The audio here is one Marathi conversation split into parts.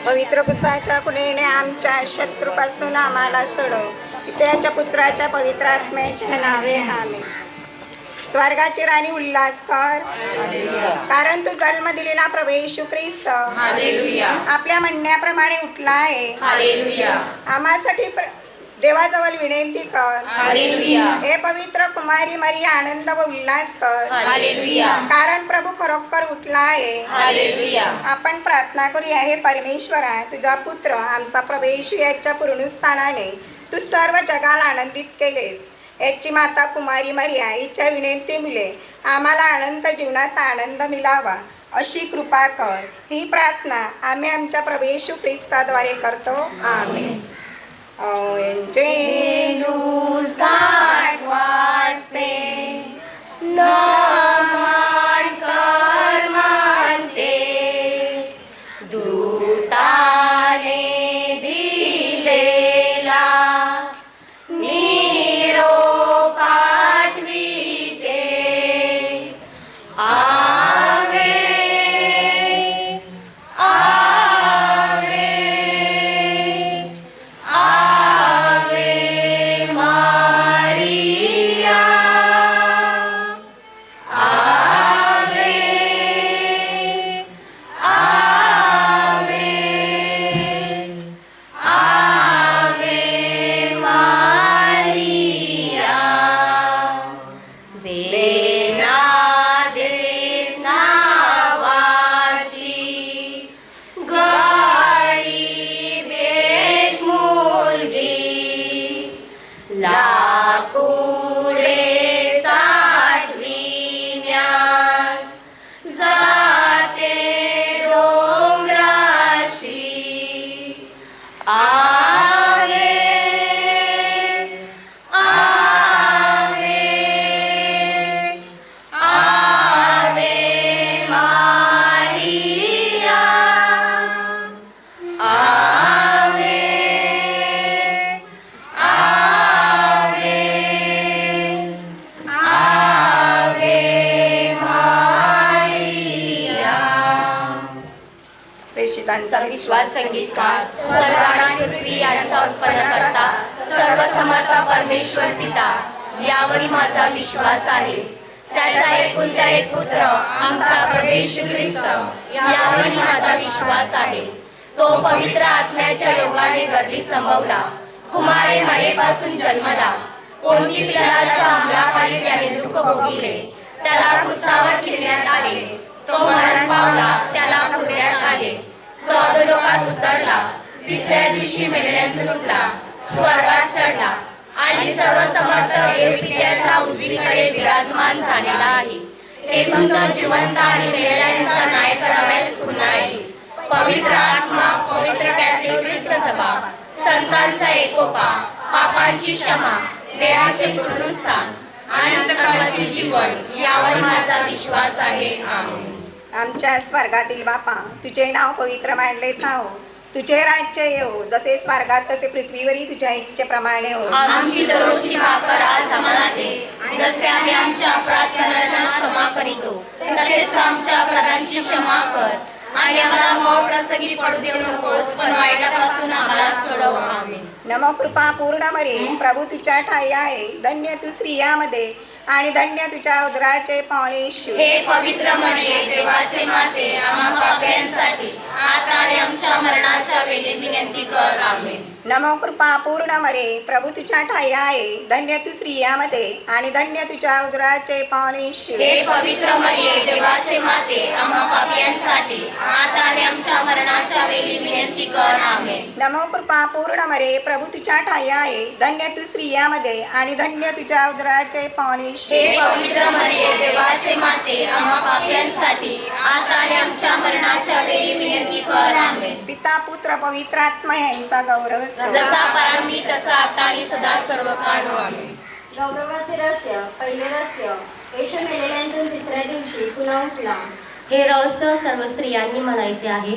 पवित्र पुत्राच्या खुणेने आमच्या शत्रूपासून आम्हाला सोडव. त्याच्या पुत्राच्या पवित्र आत्म्याच्या नावे आमेन. स्वर्गाची राणी उल्हास कर, कारण तू जन्म दिलेला प्रभू येशू ख्रिस्त आपल्या म्हणण्याप्रमाणे उठला आहे. आम्हासाठी देवाजवळ विनंती कर. हे पवित्र कुमारी मरी आनंद व उल्हास कर, कारण प्रभू खरोखर उठला आहे. आपण प्रार्थना करूया. हे परमेश्वरा, तुझा पुत्र आमचा प्रभू येशू याच्या पुनरुत्थानाने तू सर्व जगाला आनंदित केलेस. याची माता कुमारी मरिया हिच्या विनंती मुले आम्हाला अनंत जीवनाचा आनंद मिळावा अशी कृपा कर. ही प्रार्थना आम्ही आमच्या प्रभू येशू ख्रिस्ताद्वारे करतो. आमेन. Angelus ad vaste, naman कर्मन्ते, दूताने दिलेला निरोप पाठविते. आवे प्रेषितांचा विश्वास संगीतकार, स्वर्ग आणि पृथ्वी यांचा उत्पन्नकर्ता, सर्वसमर्थ परमेश्वर पिता यावरी माझा विश्वास आहे. त्याचा एकुलता एक पुत्र आमचा प्रभू येशू ख्रिस्त यावरी माझा विश्वास आहे. तो पवित्र आत्म्याच्या योगाने गर्भी संभवला, कुमारी मरेपासून जन्मला, पोंती पिलाताच्या अंमलाखाली त्याने दुःख भोगिले, त्याला क्रूसावर खिळण्यात आले, तो मरण पावला, त्याला पुरण्यात आले, तो अधोलोकात उतरला, तिसऱ्या दिवशी मेलेल्यांतून उठला, स्वर्गात चढला आणि सर्वसमर्थ देव पित्याच्या उजवीकडे विराजमान झालेला आहे. तेथून तो जिवंत आणि मेलेल्यांचा न्याय करावयास पुन्हा येईल. पवित्र आत्मा, पवित्र कॅथलिक ख्रिस्त सभा, संतांचा एकोपा, पापांची क्षमा, देहाचे पुनरुत्थान आणि सकाळचे जीवन यावर माझा विश्वास आहे. आमेन. आमच्या स्वर्गातील बापा, तुझे नाव पवित्र मानले जाओ, तुझे राज्य येऊ, जसे स्वर्गात तसे पृथ्वीवरही तुझ्या इच्छेप्रमाणे हो. आमची दररोजची भाकर आज आम्हाला दे, जसे आम्ही आमच्या अपराध्यांना क्षमा करीतो तसेच आमच्या अपराधांची क्षमा कर, आणि आम्हाला मोह प्रसंगी पडू देऊ नकोस, पण वाईटापासून आम्हाला सोडव. आमेन. नमो कृपा पूर्ण मरी, प्रभू तुझ्या ठाई आहे, धन्य तू स्त्रियामध्ये आणि धन्य तुझ्या उदराचे पावणे येशू. हे पवित्र मरिये, देवाचे माते, आम्हा पाप्यांसाठी आता आणि आमच्या मरणाच्या वेळी विनंती कर. आमेन. नमो कृपा पूर्ण मरे, प्रभू तुझ्या ठाई आहे, धन्य तू स्त्रियामध्ये आणि धन्य तुझ्या उदराचे पावणे येशू. हे पवित्र मरिये, देवाचे माते, आम्हा पाप्यांसाठी आता आणि आमच्या मरणाच्या वेळी विनंती कर. आमेन. नमो कृपा पूर्ण मरे, प्रभू तुझ्या ठाई आहे, धन्य तू स्त्रियामध्ये आणि धन्य तुझ्या उदराचे पावणे येशू. हे पवित्र मरिये, देवाचे माते, आम्हा पाप्यांसाठी आता आणि आमच्या मरणाच्या वेळी विनंती कर. आमेन. पिता पुत्र पवित्र आत्मा यांचा गौरव जसा प्रारंभी तसा आता आणि सदा सर्व काळ. आमेन. गौरवाचे रहस्य. पहिले रहस्य, येशू मेलेल्यांतून तिसऱ्या दिवशी पुन्हा उठला. हे रहस्य सर्व स्त्रियांनी म्हणायचे आहे.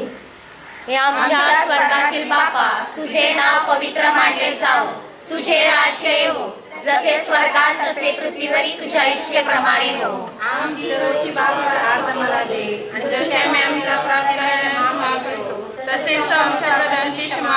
हे आमच्या स्वर्गातील बापा, तुझे नाव पवित्र मानले जाओ, तुझे राज्य येवो, जसे स्वर्गात तसे पृथ्वीवरी तुझ्या इच्छेप्रमाणे हो. आमची रोजची भाकर आज आम्हाला दे, आणि जसे आम्ही आमचा अपराध करणाऱ्यांना क्षमा करतो तसेच आमच्या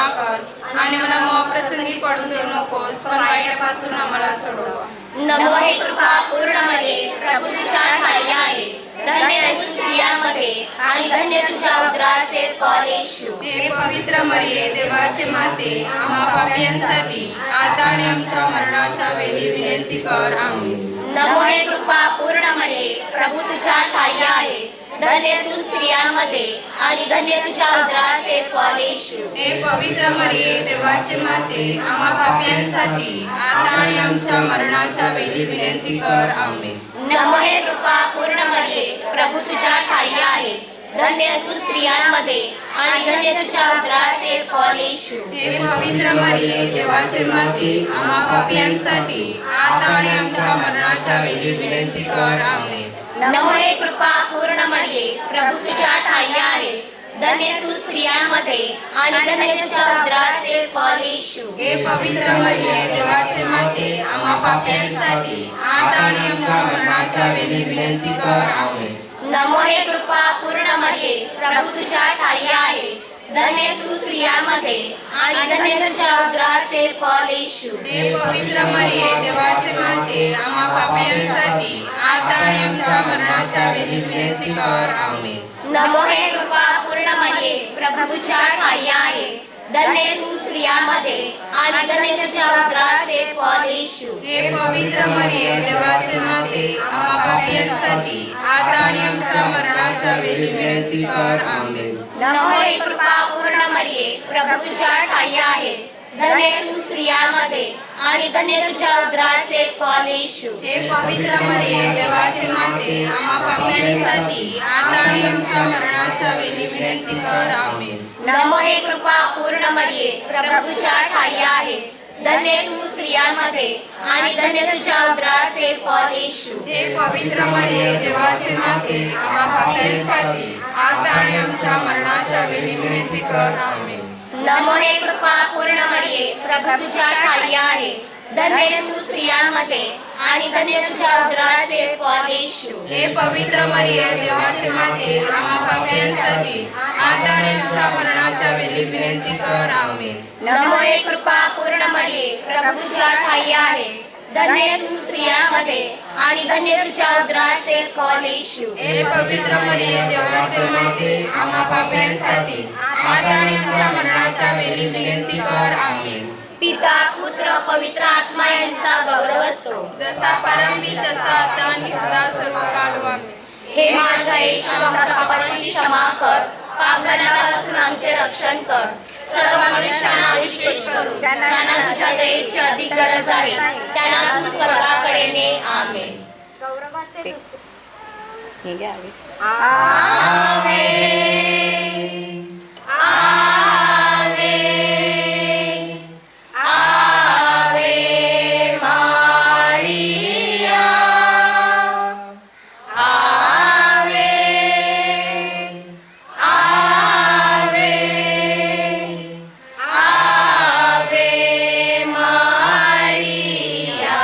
कर आणि मला मोह प्रसंगी पडू देऊ नकोस, पण वाईटापासून आम्हाला सोडव. नमो हे कृपा पूर्णमध्ये प्रभू तुझ्या ठाई आहे. धन्य तू स्त्रियांमध्ये आणि धन्य तुझ्या उदराचे फळ येशू. हे पवित्र मरिये, देवाचे माते, आम्हा पापियांसाठी आता आणि आमच्या मरणाच्या वेळी विनंती कर. आमेन. नमो हे कृपा पूर्णमध्ये प्रभू तुझ्या ठाई आहे. धन्य तू स्त्रियांमध्ये आणि धन्य तुझ्या उदराचे फळ येशू. हे पवित्र मरिये, देवाचे माते, आम्हा पापियांसाठी आता आणि आमच्या मरणाच्या वेळी विनंती कर. आमेन. नमो हे कृपा पूर्णमध्ये प्रभू तुझ्या ठाई आहे. धन्य तू स्त्रियांमध्ये आणि धन्य तुझ्या उदराचे फळ येशू. हे पवित्र मरिये, देवाचे माते, आम्हा पापियांसाठी आता आणि आमच्या मरणाच्या वेळी विनंती कर. आमेन. नमो हे कृपा पूर्णमध्ये प्रभू तुझ्या ठाई आहे. धन्य तू स्त्रियांमध्ये आणि धन्य तुझ्या उदराचे फळ येशू. हे पवित्र मरिये, देवाचे माते, आम्हा पापियांसाठी आता आणि आमच्या मरणाच्या वेळी विनंती कर. आमेन. नमो हे कृपा पूर्णमध्ये प्रभू तुझ्या ठाई आहे. धन्य तू स्त्रियांमध्ये आणि धन्य तुझ्या उदराचे फळ येशू. हे पवित्र मरिये, देवाचे माते, आम्हा पापियांसाठी आता आणि आमच्या मरणाच्या वेळी विनंती कर. आमेन. नमो हे कृपा पूर्णमध्ये प्रभू तुझ्या ठाई आहे. धन्य तू स्त्रियांमध्ये आणि धन्य तुझ्या उदराचे फळ येशू. हे पवित्र मरिये, देवाचे माते, आम्हा पापियांसाठी आता आणि आमच्या मरणाच्या वेळी विनंती कर. आमेन. नमो हे कृपा पूर्णमध्ये प्रभू तुझ्या ठाई आहे. धन्य तू स्त्रियांमध्ये आणि धन्य तुझ्या उदराचे फळ येशू. हे पवित्र मरिये, देवाचे माते, आम्हा पापियांसाठी आता आणि आमच्या मरणाच्या वेळी विनंती कर. आमेन. नमो हे कृपा पूर्णमध्ये प्रभू तुझ्या ठाई आहे. धन्य तू स्त्रियांमध्ये आणि धन्य तुझ्या उदराचे फळ येशू. हे पवित्र मरिये, देवाचे माते, आम्हा पापियांसाठी आता आणि आमच्या मरणाच्या वेळी विनंती कर. आमेन. नमो हे कृपा पूर्णमध्ये प्रभू तुझ्या ठाई आहे. धन्य तू स्त्रियांमध्ये आणि धन्य तुझ्या उदराचे फळ येशू. हे पवित्र मरिये, देवाचे माते, आम्हा पापियांसाठी आता आणि आमच्या मरणाच्या वेळी विनंती कर. आमेन. नमो हे कृपा पूर्णमध्ये प्रभू तुझ्या ठाई आहे. धन्य तू स्त्रियांमध्ये आणि धन्य तुझ्या उदराचे फळ येशू. हे पवित्र मरिये, देवाचे माते, आम्हा पापियांसाठी आता आणि आमच्या मरणाच्या वेळी विनंती कर. आमेन. पिता पुत्र पवित्र आत्मा यांचा गौरव असो. जसा प्रारंभी तसा आता आणि सदा सर्व काळ. आमेन. हे माझ्या येशू, आमच्या पापांची क्षमा कर. पापदंडापासून आमचे रक्षण कर. सर्व मनुष्यांना विशेष करून ज्यांना तुझ्या दयेची अधिक गरज आहे त्यांना तू स्वर्गाकडे ने. आमेन. गौरवाचे दुसरे आमेन. आवे मारिया. आवे आवे आवे मारिया.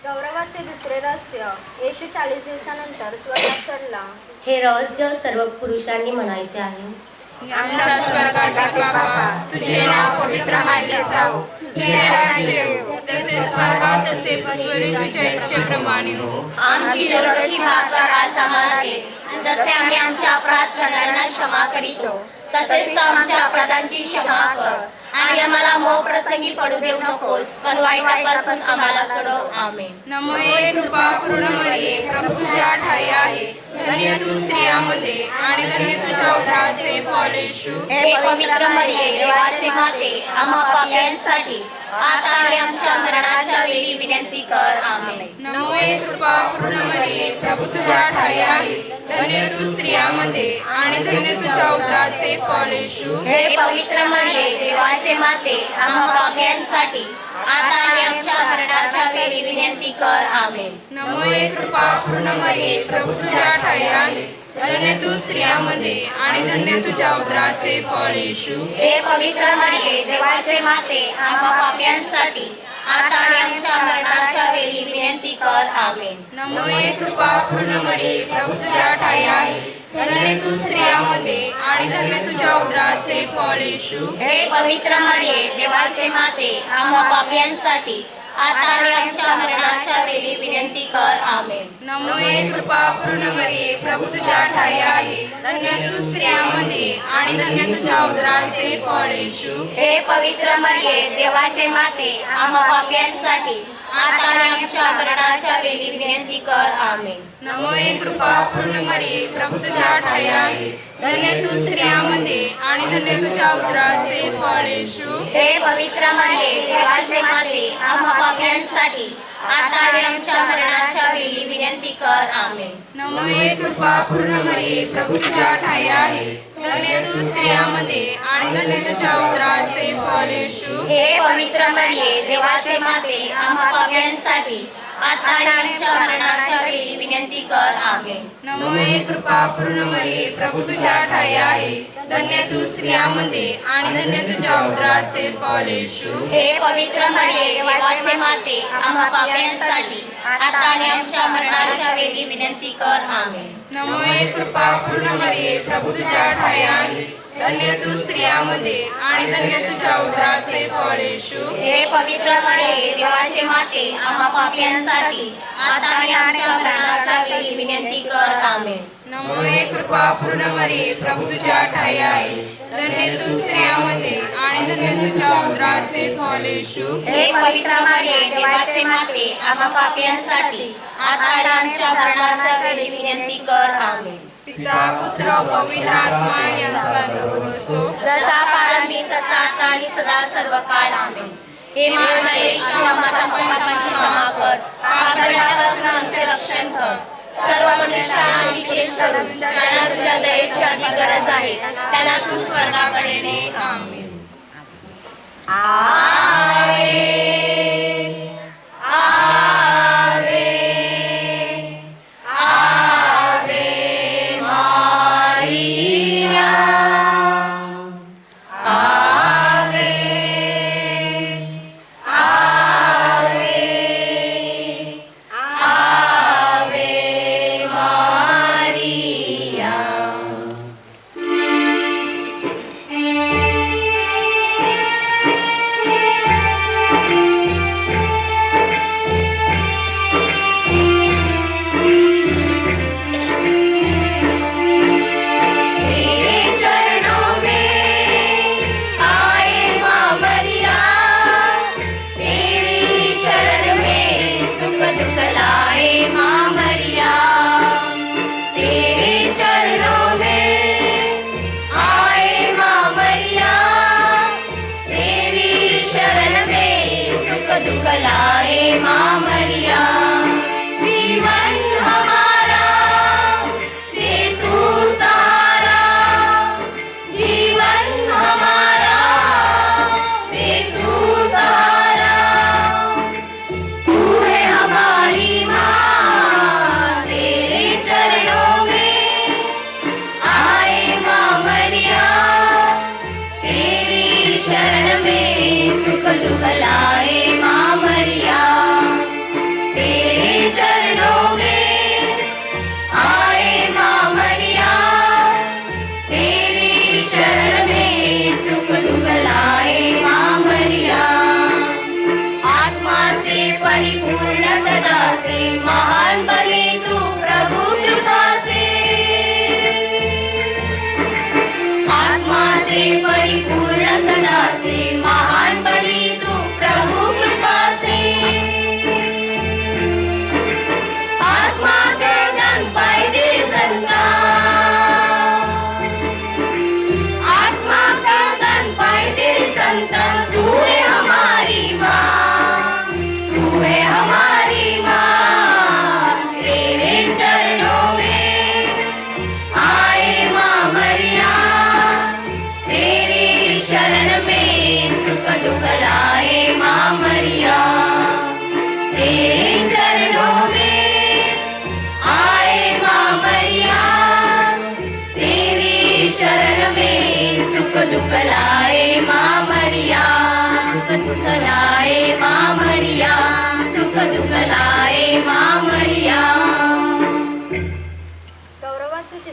गौरवाचे दुसरे रहस्य. येशू 40 दिवसानंतर स्वर्गात चढला. हे रहस्य सर्व पुरुषांनी म्हणायचे आहे. आमच्या स्वर्गातील बाबा, तुझे नाव पवित्र मानले जाओ. तुझे राज्य येवो. जसे स्वर्गात तसे पृथ्वीवरील तुझ्या इच्छेप्रमाणे हो. आमची दररोजची भाकर आज आम्हाला दे. जसे आम्ही आमच्या अपराध करणाऱ्यांना क्षमा करीतो तसेच तू आमच्या अपराधांची क्षमा कर. आणि आम्हाला मोह प्रसंगी पडू देऊ नकोस, पण वाईटापासून आम्हाला सोडव. आमेन. नमो हे कृपा पूर्ण मरिये, प्रभू तुझ्या ठाई आहे. धन्य तू स्त्रियांमध्ये आणि धन्य तुझ्या उदराचे फळ येशू. हे पवित्र मरिये, देवाचे माते, आम्हा पाप्यांसाठी आता आणि आमच्या मरणाच्या वेळी विनंती कर. आमेन. नमो हे कृपा पूर्ण मरिये, प्रभू तुझ्या ठाई आहे. धन्य तू स्त्रियांमध्ये आणि धन्य तुझ्या उदराचे फळ येशू. हे पवित्र मरिये, देवाचे माते, आम्हा पाप्यांसाठी आता आणि आमच्या मरणाच्या वेळी विनंती कर. आमेन. नमो हे कृपा पूर्ण मरिये, प्रभू तुझ्या ठाई आहे. धन्य तू स्त्रियांमध्ये आणि धन्य तुझ्या उदराचे फळ येशू. हे पवित्र मरिये, देवाचे माते, आम्हा पाप्यांसाठी आता आणि आमच्या मरणाच्या वेळी विनंती कर. आमेन. नमो हे कृपा पूर्ण मरिये, प्रभू तुझ्या ठाई आहे. धन्य तू स्त्रियामध्ये आणि धन्य तुझ्या उदराचे फळ येशू. हे पवित्र मरिये देवाचे माते आम्हा पापियांसाठी आता आणि आमच्या मरणाच्या वेळी विनंती कर. आमेन. नमोये कृपा पूर्ण मरिये प्रभू तुझ्या ठाई आहे. धन्य तू स्त्रियामध्ये आणि धन्य तुझ्या उदराचे फळ येशू. हे पवित्र मरिये देवाचे माते आम्हा पापियांसाठी आता आणि आमच्या मरणाच्या वेळी विनंती कर. आमेन. नमोये कृपा पूर्ण मरिये प्रभू तुझ्या ठाई आहे. धन्य तू स्त्रियामध्ये आणि धन्य तुझ्या उदराचे फळ येशू. हे पवित्र मरिये देवाचे माते आम्हा पापियांसाठी आता आणि आमच्या मरणाच्या वेळी विनंती कर. आमेन. नमोये कृपा पूर्ण मरिये प्रभू तुझ्या ठाई आहे. धन्य तू स्त्रियामध्ये आणि धन्य तुझ्या उदराचे फळ येशू. हे पवित्र मरिये देवाचे माते आम्हा पापियांसाठी आता आणि आमच्या मरणाच्या वेळी विनंती कर. आमेन. नमोये कृपा पूर्ण मरिये प्रभू तुझ्या ठाई आहे. धन्य तू स्त्रियामध्ये आणि धन्य तुझ्या उदराचे फळ येशू. हे पवित्र मरिये देवाचे माते आम्हा पापियांसाठी आता आणि आमच्या मरणाच्या वेळी विनंती कर. आमेन. नमोये कृपा पूर्ण मरिये प्रभू तुझ्या ठाई आहे. धन्य तू स्त्रियामध्ये आणि धन्य तुझ्या उदराचे फळ येशू. हे पवित्र मरिये देवाचे माते आम्हा पापियांसाठी आता आणि आमच्या मरणाच्या वेळी विनंती कर. आमेन. नमोये कृपा पूर्ण मरिये प्रभू तुझ्या ठाई आहे. धन्य तू स्त्रियामध्ये आणि धन्य तुझ्या उदराचे फळ येशू. हे पवित्र मरिये देवाचे माते आम्हा पापियांसाठी आता आणि आमच्या मरणाच्या वेळी विनंती कर. आमेन. पिता पुत्र पवित्र आत्मा यांचा दिवस असो. जसा प्रारंभी तसा आता आणि सदा सर्व काळ. आमेन. हे महाशेष आमच्या पापांची क्षमा कर. पापापासून आमचे रक्षण कर. सर्व मनुष्यांना विशेष करून ज्यांना तुझ्या दयेची अधिक गरज आहे त्यांना तू स्वर्गाकडे ने. आमेन.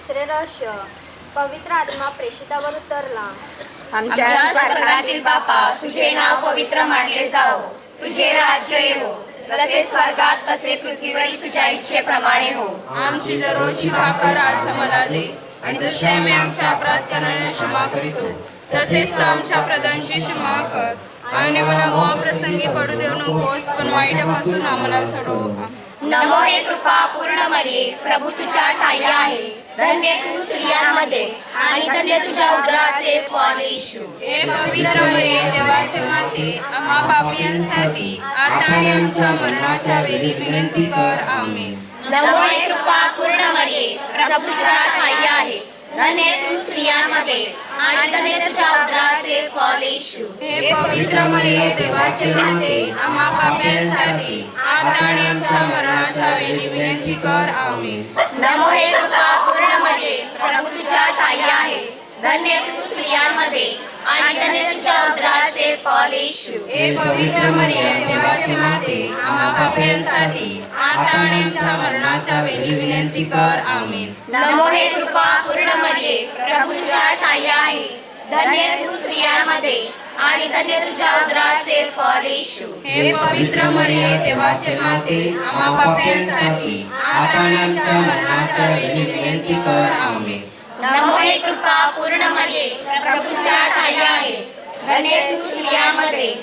तिसरे रहस्य पवित्र आत्मा प्रेषितावर उतरला. आमच्या स्वर्गातील बापा, तुझे नाव पवित्र मानले जावो, तुझे राज्य येवो, जसे स्वर्गात तसे पृथ्वीवरील तुझ्या इच्छेप्रमाणे हो. आमची दररोजची भाकर आज आम्हाला दे, आणि जसे आम्ही आमच्या अपराध करणाऱ्यांना क्षमा करीतो तसेच आमच्या अपराधांची क्षमा कर, आणि मला मोहप्रसंगी पडू देऊ नकोस, पण वाईटापासून आम्हाला सोडव. नमो हे कृपा पूर्ण मरिये, प्रभू तुझ्या ठाई आहे, धन्य तू स्त्रियांमध्ये आणि धन्य तुझ्या उदराचे फळ येशू. हे पवित्र मरिये, देवाचे माते, आम्हा पापियांसाठी आता आणि आमच्या मरणाच्या वेळी विनंती कर. आमेन. नमो हे कृपा पूर्ण मरिये, प्रभू तुझ्या ठाई आहे, धन्य तू स्त्रियांमध्ये आणि धन्य तुझ्या उदराचे फळ येशू. हे पवित्र मरिये, देवाचे माते, आम्हा पापियांसाठी आता आणि आमच्या मरणाच्या वेळी विनंती कर. आमेन. नमो हे कृपा पूर्ण मरिये, प्रभू तुझ्या ठाई आहे, धन्य तू स्त्रियांमध्ये आणि धन्य तुझ्या उदराचे फळ येशू. हे पवित्र मरिये, देवाचे माते, आम्हा पापियांसाठी आता आणि आमच्या मरणाच्या वेळी विनंती कर. आमेन. नमो हे कृपा पूर्ण मरिये, प्रभू तुझ्या ठाई आहे, धन्य तू स्त्रियांमध्ये आणि धन्य तुझ्या उदराचे फळ येशू. हे पवित्र मरिये, देवाचे माते, आम्हा पापियांसाठी आता आणि आमच्या मरणाच्या वेळी विनंती कर. आमेन. नमो हे कृपा पूर्ण मरिये, प्रभू तुझ्या ठाई आहे, धन्य तू स्त्रियांमध्ये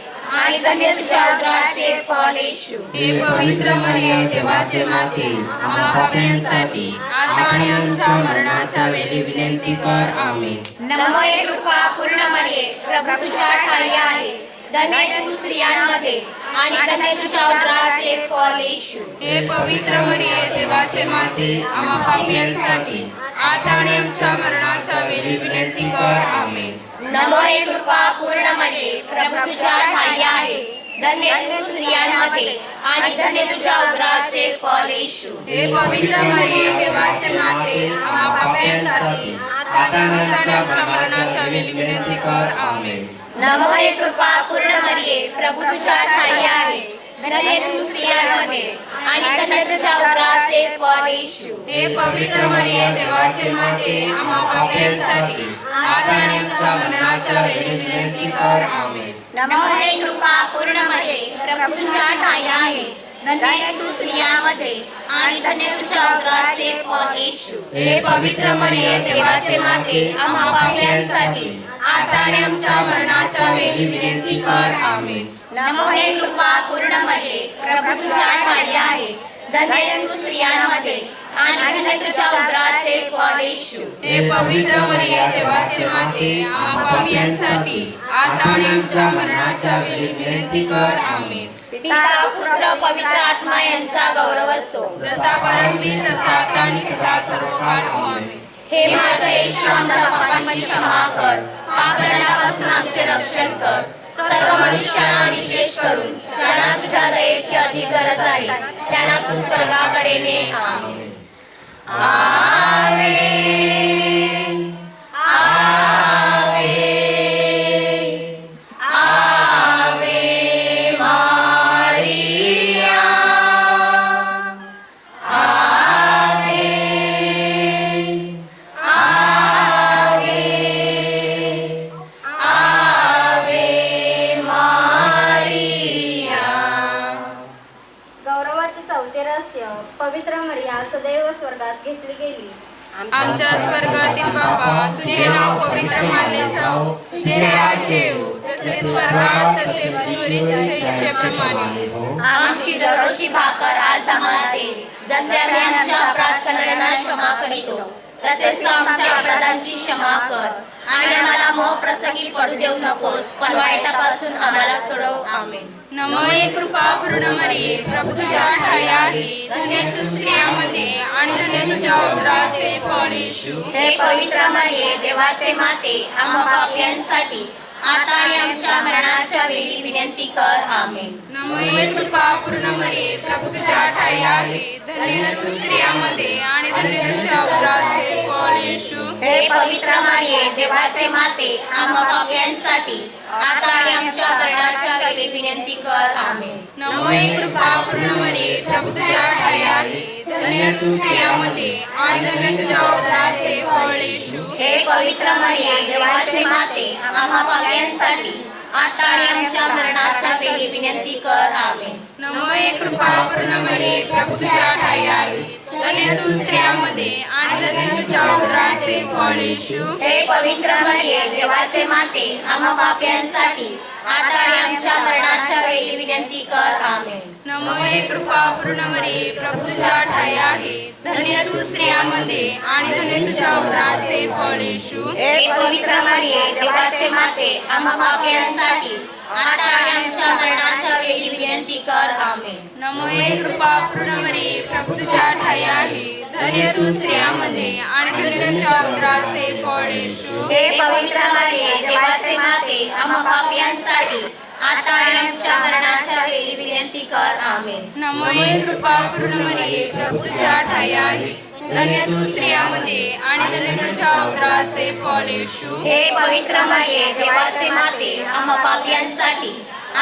आणि धन्य तुझ्या उदराचे फळ येशू. हे पवित्र मरिये, देवाचे माते, आम्हा पापियांसाठी आता आणि आमच्या मरणाच्या वेळी विनंती कर. आमेन. नमो हे कृपा पूर्ण मरिये, प्रभू तुझ्या ठाई आहे, धन्य तू स्त्रियांमध्ये आणि धन्य तुझ्या उदराचे फळ येशू. हे पवित्र मरिये, देवाचे माते, आम्हा पापियांसाठी आता आणि आमच्या मरणाच्या वेळी विनंती कर. आमेन. नमो हे कृपा पूर्ण मरिये, प्रभू तुझ्या ठाई आहे, धन्य तू स्त्रियांमध्ये आणि धन्य तुझ्या उदराचे फळ येशू. हे पवित्र मरिये, देवाचे माते, आम्हा पापियांसाठी आता आणि आमच्या मरणाच्या वेळी विनंती कर. आमेन. नमो हे कृपा पूर्ण मरिये, प्रभू तुझ्या ठाई आहे, धन्य तू स्त्रियांमध्ये आणि धन्य तुझ्या उदराचे फळ येशू. हे पवित्र मरिये, देवाचे माते, आम्हा पापियांसाठी आता आणि आमच्या मरणाच्या वेळी विनंती कर. आमेन. नमो हे कृपा पूर्ण मरिये, प्रभू तुझ्या ठाई आहे, धन्य तू स्त्रियांमध्ये आणि धन्य तुझ्या उदराचे फळ येशू. हे पवित्र मरिये, देवाचे माते, आम्हा पापियांसाठी आता आणि आमच्या मरणाच्या वेळी विनंती कर. आमेन. नमो हे कृपा पूर्ण मरिये, प्रभू तुझ्या ठाई आहे, धन्य तू स्त्रियांमध्ये आणि धन्य तुझ्या उदराचे फळ येशू. हे पवित्र मरिये, देवाचे माते, आम्हा पापियांसाठी आता आणि आमच्या मरणाच्या वेळी विनंती कर. आमेन. पिता पुत्र पवित्र आत्मा यांचा गौरव असो. जसा परंपी तसा आता आणि सदा सर्व काळ. आमेन. हे माझे येशू, आमच्या पापांची क्षमा कर, पापदंडापासून आमचे रक्षण कर, सर्व मनुष्यांना विशेष करून ज्यांना तुझ्या दयेची अधिक गरज आहे त्यांना तू स्वर्गाकडे ने. आमेन. आवे आवे आवे मारिया, आवे आवे आवे मारिया. गौरवाचे चौथे रहस्य पवित्र मरिया सदैव स्वर्गात घेतली गेली. आमच्या स्वर्गातील बापा, तुझे नाव पवित्र मानले जाओ, तुझे राज्य येवो, जसे स्वर्गात तसे पृथ्वीवरील तुझ्या इच्छेप्रमाणे. आमची दररोजची भाकर आज आम्हाला दे, जसे आम्ही आमच्या अपराध करणाऱ्यांना क्षमा करीतो तसेच तू आमच्या अपराधांची क्षमा कर, आणि आम्हाला मोह प्रसंगी पडू देऊ नकोस, पण वाईटापासून आम्हाला सोडव. आमेन. नमो हे कृपा पूर्ण मरिये, प्रभू तुझ्या ठाई आहे, धन्य तू स्त्रियांमध्ये आणि धन्य तुझ्या उदराचे फळ येशू. हे पवित्र मरिये, देवाचे माते, आम्हा पापियांसाठी आता आणि आमच्या मरणाच्या वेळी विनंती कर. आमेन. नमो हे कृपा पूर्ण मरिये, प्रभू तुझ्या ठाई आहे, धन्य तू स्त्रियांमध्ये आणि धन्य तुझ्या उदराचे फळ येशू. हे पवित्र मरिये, देवाचे माते, आम्हा पापियांसाठी आता आणि आमच्या मरणाच्या वेळी विनंती कर आमेन. नमोय कृपा पूर्ण मरिये प्रभू तुझ्या ठाई आहे धन्य तू स्त्रियांमध्ये आणि धन्य तुझ्या उदराचे फळ येशू. हे पवित्र मरिये देवाचे माते आम्हा पाप्यांसाठी आता आणि आमच्या मरणाच्या वेळी विनंती कर आमेन. नमोय कृपा पूर्ण मरिये प्रभू तुझ्या ठाई आहे धन्य तू स्त्रियांमध्ये आणि धन्य तुझ्या उदराचे फळ येशू. हे पवित्र मरिये देवाचे माते आम्हा पाप्यांसाठी आता आणि आमच्या मरणाच्या वेळी विनंती कर आमेन. नमोय कृपा पूर्ण मरिये प्रभू तुझ्या ठाई आहे धन्य तू स्त्रियांमध्ये आणि धन्य तुझ्या उदराचे फळ येशू. हे पवित्र मरिये देवाचे माते आम्हा पाप्यांसाठी आता आणि आमच्या मरणाच्या वेळी विनंती कर आमेन. नमोय कृपा पूर्ण मरिये प्रभू तुझ्या ठाई आहे धन्य तू स्त्रियांमध्ये आणि धन्य तुझ्या उदराचे फळ येशू. हे पवित्र मरिये देवाचे माते आम्हा पाप्यांसाठी आता आणि आमच्या मरणाच्या वेळी विनंती कर आमेन. नमोय कृपा पूर्ण मरिये प्रभू तुझ्या ठाई आहे धन्य तू स्त्रियांमध्ये आणि धन्य तुझ्या उदराचे फळ येशू. हे पवित्र मरिये देवाचे माते आम्हा पाप्यांसाठी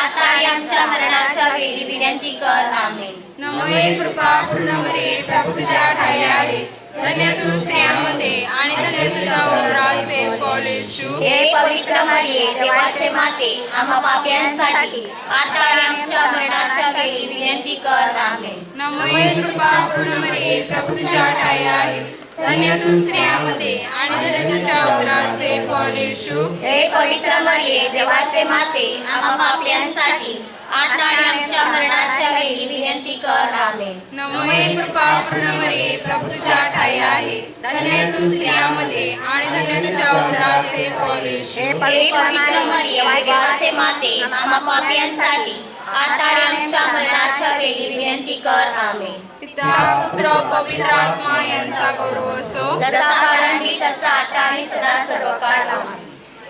आता आणि आमच्या मरणाच्या वेळी विनंती कर आमेन. नमोय कृपा पूर्ण मरिये प्रभू तुझ्या ठाई आहे धन्य तू स्त्रियांमध्ये आणि धन्य तुझ्या उदराचे फळ येशू. हे पवित्र मरिये देवाचे माते आम्हा पाप्यांसाठी आता आणि आमच्या मरणाच्या वेळी विनंती कर आमेन. नमोय कृपा पूर्ण मरिये प्रभू तुझ्या ठाई आहे धन्य तू स्त्रियांमध्ये आणि धन्य तुझ्या उदराचे फळ येशू. हे पवित्र मरिये देवाचे माते आम्हा पाप्यांसाठी आता आणि आमच्या मरणाच्या वेळी विनंती कर आमेन. नमोय कृपा पूर्ण मरिये प्रभू तुझ्या ठाई आहे धन्य तू स्त्रियांमध्ये आणि धन्य तुझ्या उदराचे फळ येशू. हे पवित्र मरिये देवाचे माते आम्हा पाप्यांसाठी आता आणि आमच्या मरणाच्या वेळी विनंती कर आमेन. पिता पुत्र पवित्र आत्मा यांचा गौरव असो. जसा प्रारंभी तसा आता आणि सदा सर्व काळ आमेन.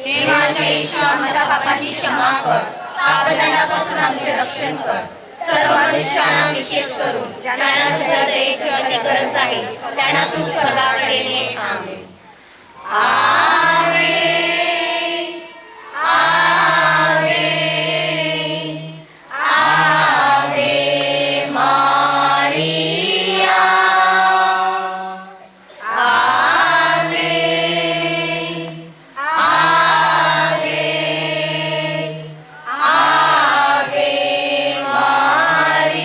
हे माझे येशू आमच्या पापाची क्षमा कर पापदंडापासून आमचे रक्षण कर. सर्व मनुष्यांना विशेष करून ज्यांना तुझ्या दयेची अति गरज आहे त्यांना तू स्वर्गाकडे ने. आमेन. आमेन. आमेन. आवे मारिया. आवे. आवे. आवे मारिया.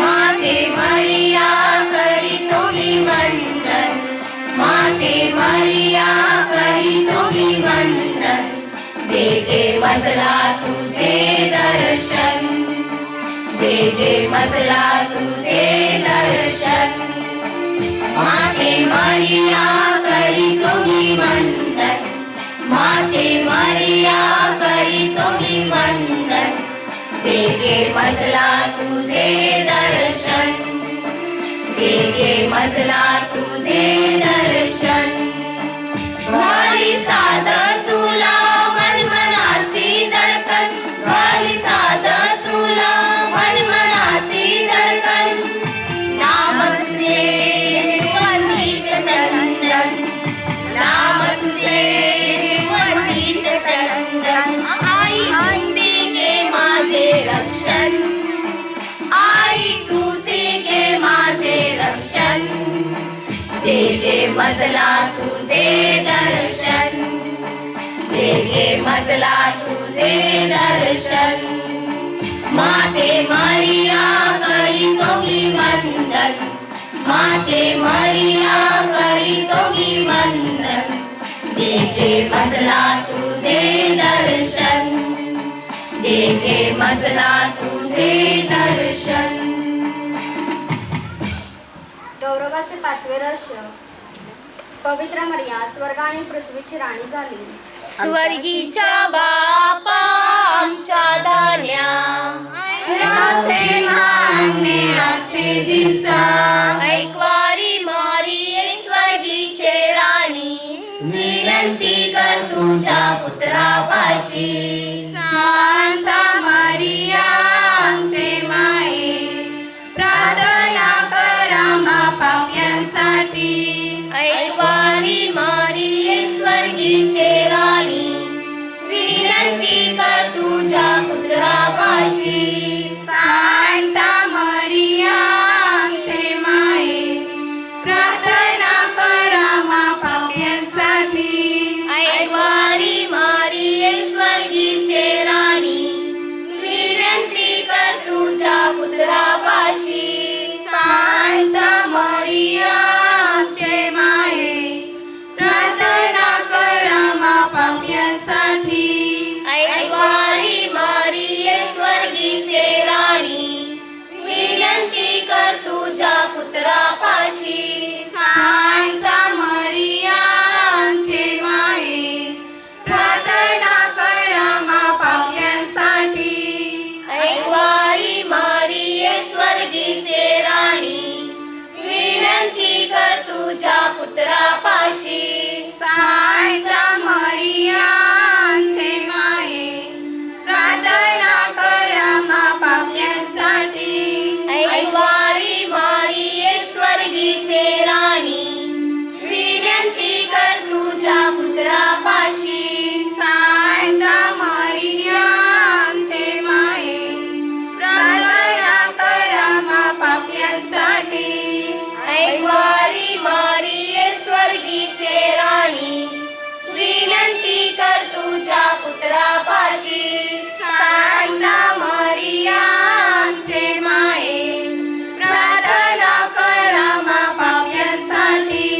माते मरिया करीतो मी वंदन. माते मरिया करीतो मी वंदन. दे गे मजला तुझे दर्शन. दे गे मजला तुझे दर्शन. माते मरिया करीतो मी वंदन. माते मरिया करीतो मी वंदन. दे गे मजला तुझे दर्शन. दे गे मजला तुझे दर्शन. घाली साध तुला मनमनाची धडकन. घाली साध तुला मनमनाची धडकन. नाम तुझे सुगंधित चंदन. नाम तुझे सुगंधित चंदन. आई तुझे गे माझे रक्षण. आई तुझे गे माझे रक्षण. दे गे मजला तुझे दर्शन. दे गे मजला तुझे दर्शन. माते मरिया करीतो मी वंदन. माते मरिया करीतो मी वंदन. दे गे मजला तुझे दर्शन. दे गे मजला तुझे दर्शन. गौरवाचे पाचवे रहस्य. पवित्र मरिया स्वर्ग आणि पृथ्वीची राणी झाली. स्वर्गीच्या बापा आमच्या धन्या. मान्याचे दिसा ऐकवारी मारिये सांता मरिया आमचे माये, प्रार्थना करा महापाप्यांसाठी. ऐकवारी मारिये स्वर्गीचे राणी, विनंती कर तुझ्या पुत्रापाशी. सांता मरिया आमचे माये, प्रार्थना करा महापाप्यांसाठी. ऐकवारी मारिये स्वर्गीचे राणी, विनंती कर तुझ्या पुत्रापाशी. सांता मरिया आमचे माये, प्रार्थना करा महापाप्यांसाठी. ऐकवारी मारिये स्वर्गीचे राणी, विनंती कर तुझ्या पुत्रापाशी. सांता मरिया आमचे माये, प्रार्थना करा महापाप्यांसाठी. ऐकवारी मारिये स्वर्गीचे राणी, विनंती कर तुझ्या पुत्रापाशी. सांता मरिया आमचे माये, प्रार्थना करा महापाप्यांसाठी. ऐकवारी मारिये स्वर्गीचे राणी, विनंती कर तुझ्या पुत्रापाशी. सांता मरिया आमचे माये, प्रार्थना करा महापाप्यांसाठी. ऐकवारी मारिये स्वर्गीचे राणी, विनंती कर तुझ्या पुत्रापाशी. सांता मरिया आमचे माये, प्रार्थना करा महापाप्यांसाठी.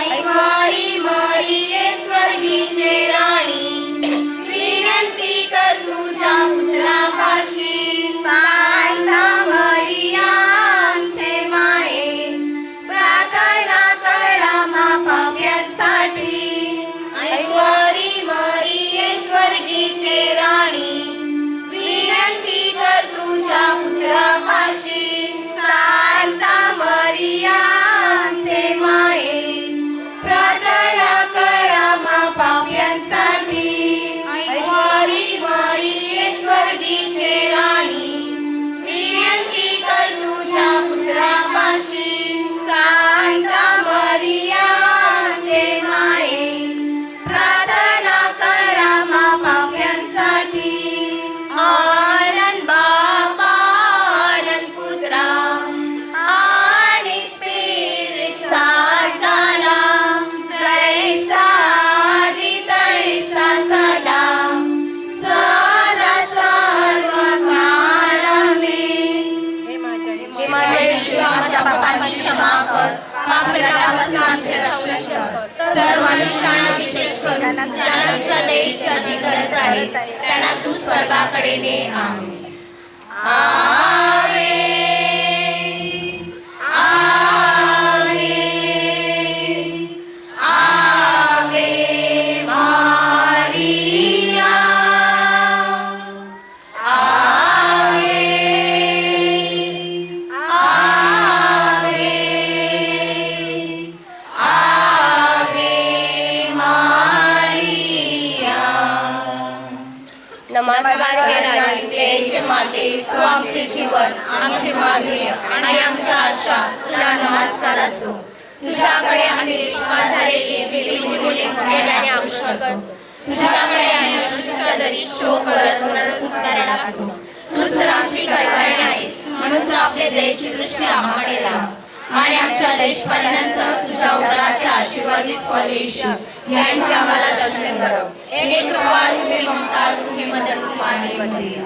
ऐकवारी मारिये स्वर्गीचे राणी, विनंती कर तुझ्या पुत्रापाशी. सांता मरिया आमचे माये, प्रार्थना करा महापाप्यांसाठी. ऐकवारी मारिये स्वर्गीचे राणी, विनंती कर तुझ्या पुत्रापाशी. सांता मरिया आमचे माये, प्रार्थना करा महापाप्यांसाठी. ऐकवारी मारिये स्वर्गीचे राणी, विनंती कर तुझ्या पुत्रापाशी. सांता मरिया आमचे माये, प्रार्थना करा महापाप्यांसाठी. आनंद बापा, आनंद पुत्रा, आणि स्पिरिट साधनाला, जैसा आदि तैसा सदा, सदा सर्व काळामेन. हे माझ्या येशू, आमच्या पापांची क्षमा कर, पापकटापासून आमचे संरक्षण कर. सर्व मनुष्यांना विशेष करून ज्यांना तुझ्या दयेची अधिक गरज आहे, त्यांना तू स्वर्गाकडे ने. आमेन. आमेन. आवे मारिया, आवे, आवे, आवे मारिया. नमस्कार हे राणी दयेचे माते, तू आमचे जीवन, आमचे माधुर्य आणि आमच्या आशा, तुला नमस्कार असो. तुझ्याकडे आम्ही निष्काळ झालेली वेळीची मुले गेल्याने औषध करतो. तुझ्याकडे आम्ही अश्रूच्या दरी शोक करत सुस्कारा टाकतो. तूच तर आमची कैवारी आहेस, म्हणून तू आपल्या दयेची दृष्टी आम्हाकडे लाव. आणि आमच्या देशपाल्यानंतर तुझ्या उदराच्या आशीर्वादित फळ येशू यांचे आम्हाला दर्शन करव. हे कृपाळू, हे ममताळू, हे मदनरूप आणि मरिया.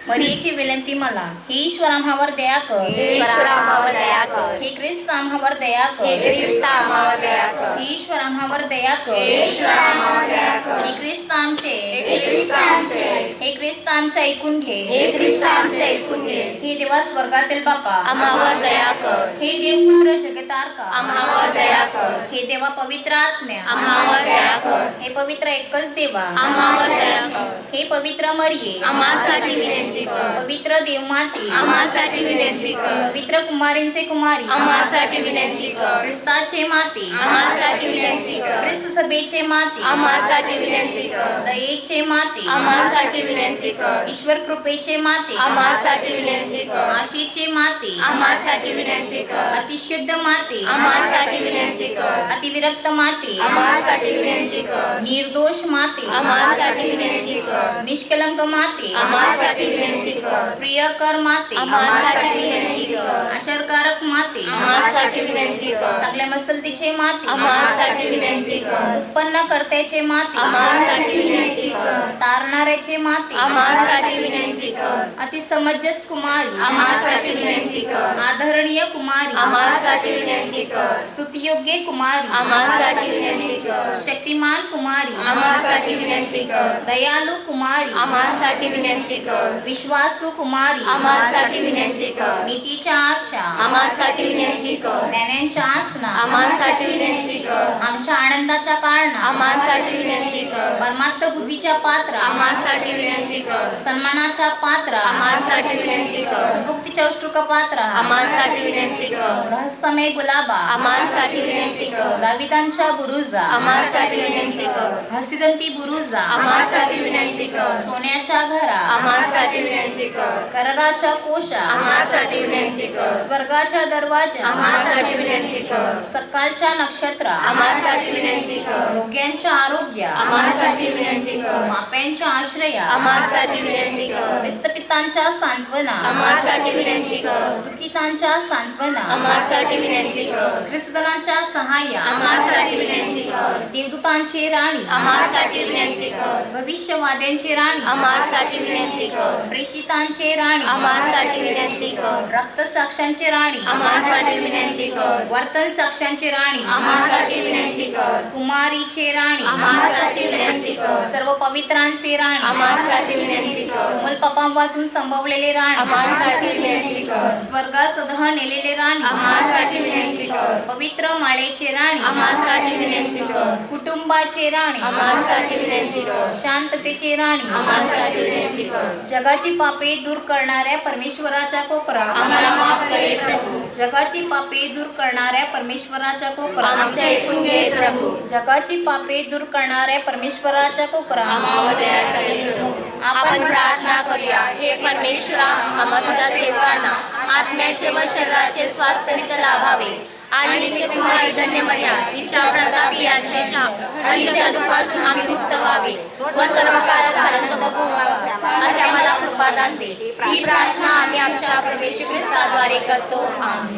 मरियेची विनंती मला, हे ईश्वर आम्हावर दया कर. हे ईश्वर आम्हावर दया कर. हे ख्रिस्त आम्हावर दया कर. हे ख्रिस्त आम्हावर दया कर. हे ईश्वर आम्हावर दया कर. हे ईश्वर आम्हावर दया कर. हे ख्रिस्त आमचे, हे ख्रिस्त आमचे, हे ख्रिस्त आमचे ऐकून घे. हे ख्रिस्त आमचे ऐकून घे. हे देवा स्वर्गातील बापा, आम्हावर दया कर. हे देवपुत्र जगतारका, आम्हावर दया कर. हे देवा पवित्र आत्म्या, आम्हावर दया कर. हे पवित्र एकच देवा, आम्हावर दया कर. हे पवित्र मरिये, आम्हासाठी विनंती विनंती कर. पवित्र देवमाते आम्हासाठी विनंती कर. पवित्र कुमारींचे कुमारी आम्हासाठी विनंती कर. ख्रिस्ताचे माते आम्हासाठी विनंती कर. ख्रिस्त सभेचे माते आम्हासाठी विनंती कर. दयेचे माते आम्हासाठी विनंती कर. ईश्वर कृपेचे माते आम्हासाठी विनंती कर. आशीचे माते आम्हासाठी विनंती कर. अतिशुद्ध माते आम्हासाठी विनंती कर. अतिविरक्त माते आम्हासाठी विनंती कर. निर्दोष माते आम्हासाठी विनंती कर. निष्कलंक माते आम्हासाठी विनंती कर. प्रियकर माते आम्हासाठी विनंती कर. आचारकारक माते आम्हासाठी विनंती कर. सगळ्या मसलतीचे माते आम्हासाठी विनंती कर. उत्पन्न करत्याचे माते आम्हासाठी विनंती कर. तारणाऱ्याचे माते आम्हासाठी विनंती कर. अतिसमंजस कुमारी आम्हासाठी विनंती कर. आदरणीय कुमारी आम्हासाठी विनंती कर. स्तुतियोग्य कुमारी आम्हासाठी विनंती कर. शक्तिमान कुमारी आम्हासाठी विनंती कर. दयालु कुमारी आम्हासाठी विनंती कर. विश्वासू कुमारी आम्हासाठी विनंती कर. नीतीच्या आशा आम्हासाठी विनंती कर. ज्ञानांच्या आसना आम्हासाठी विनंती कर. आमच्या आनंदाच्या कारणा आम्हासाठी विनंती कर. परमात्म बुद्धीच्या पात्र आम्हासाठी विनंती कर. सन्मानाच्या पात्र आम्हासाठी विनंती कर. सुभुक्तीच्या उत्सुक पात्र आम्हासाठी विनंती कर. रहस्यमय गुलाबा आम्हासाठी विनंती कर. दाविदांच्या बुरुजा आम्हासाठी विनंती कर. हसिदंती बुरुजा आम्हासाठी विनंती कर. सोन्याच्या घरा आम्हासाठी विनंती कर. कराराच्या कोशा आम्हासाठी विनंती कर. स्वर्गाच्या दरवाजा आम्हासाठी विनंती कर. सकाळच्या नक्षत्रा आम्हासाठी विनंती कर. रोग्यांच्या आरोग्य आम्हासाठी विनंती कर. माप्यांच्या आश्रया आम्हासाठी विनंती कर. विस्थपितांच्या सांत्वना आम्हासाठी विनंती कर. दुःखितांच्या सांत्वना आम्हासाठी विनंती कर. ख्रिस्तनाच्या सहाय्य आम्हासाठी विनंती कर. देवदूतांची राणी आम्हासाठी विनंती कर. भविष्यवाद्यांची राणी आम्हासाठी विनंती कर. प्रेषितांची राणी आम्हासाठी विनंती कर. रक्तसाक्षांची राणी आम्हासाठी विनंती कर. वर्तन साक्षांची राणी आम्हासाठी विनंती कर. कुमारीचे राणी आम्हासाठी विनंती कर. सर्व पवित्रांचे राणी आम्हासाठी विनंती कर. मूलपापांपासून संभवलेले राणी आम्हासाठी विनंती कर. स्वर्गात सदह नेलेले राणी आम्हासाठी विनंती कर. पवित्र माळेचे राणी आम्हासाठी विनंती कर. कुटुंबाचे राणी आम्हासाठी विनंती कर. शांततेचे राणी आम्हासाठी विनंती कर. जगाची पापे दूर करणाऱ्या परमेश्वराच्या कोपरा आम्हाला माफ करे प्रभू. जगाची पापे दूर करणाऱ्या परमेश्वराच्या कोपरा आमचे ऐकून घे प्रभू. जगाची पापे दूर करणाऱ्या परमेश्वराच्या कोपरा आम्हावर दया करे प्रभू. आपण प्रार्थना करूया. हे परमेश्वरा, आम्हा तुझ्या सेवकांना आत्म्याचे व शरीराचे स्वास्थ्य नित्य लाभावे आणि नित्य कुमारी धन्य मर्या तिच्या प्रतापी याचनेच्या हळीच्या दुःखातून आम्ही मुक्त व्हावे व सर्व काळाचा आनंद भोगावा असे आम्हाला कृपादान दे. ही प्रार्थना आम्ही आमच्या प्रभू येशू ख्रिस्ताद्वारे करतो. आमेन.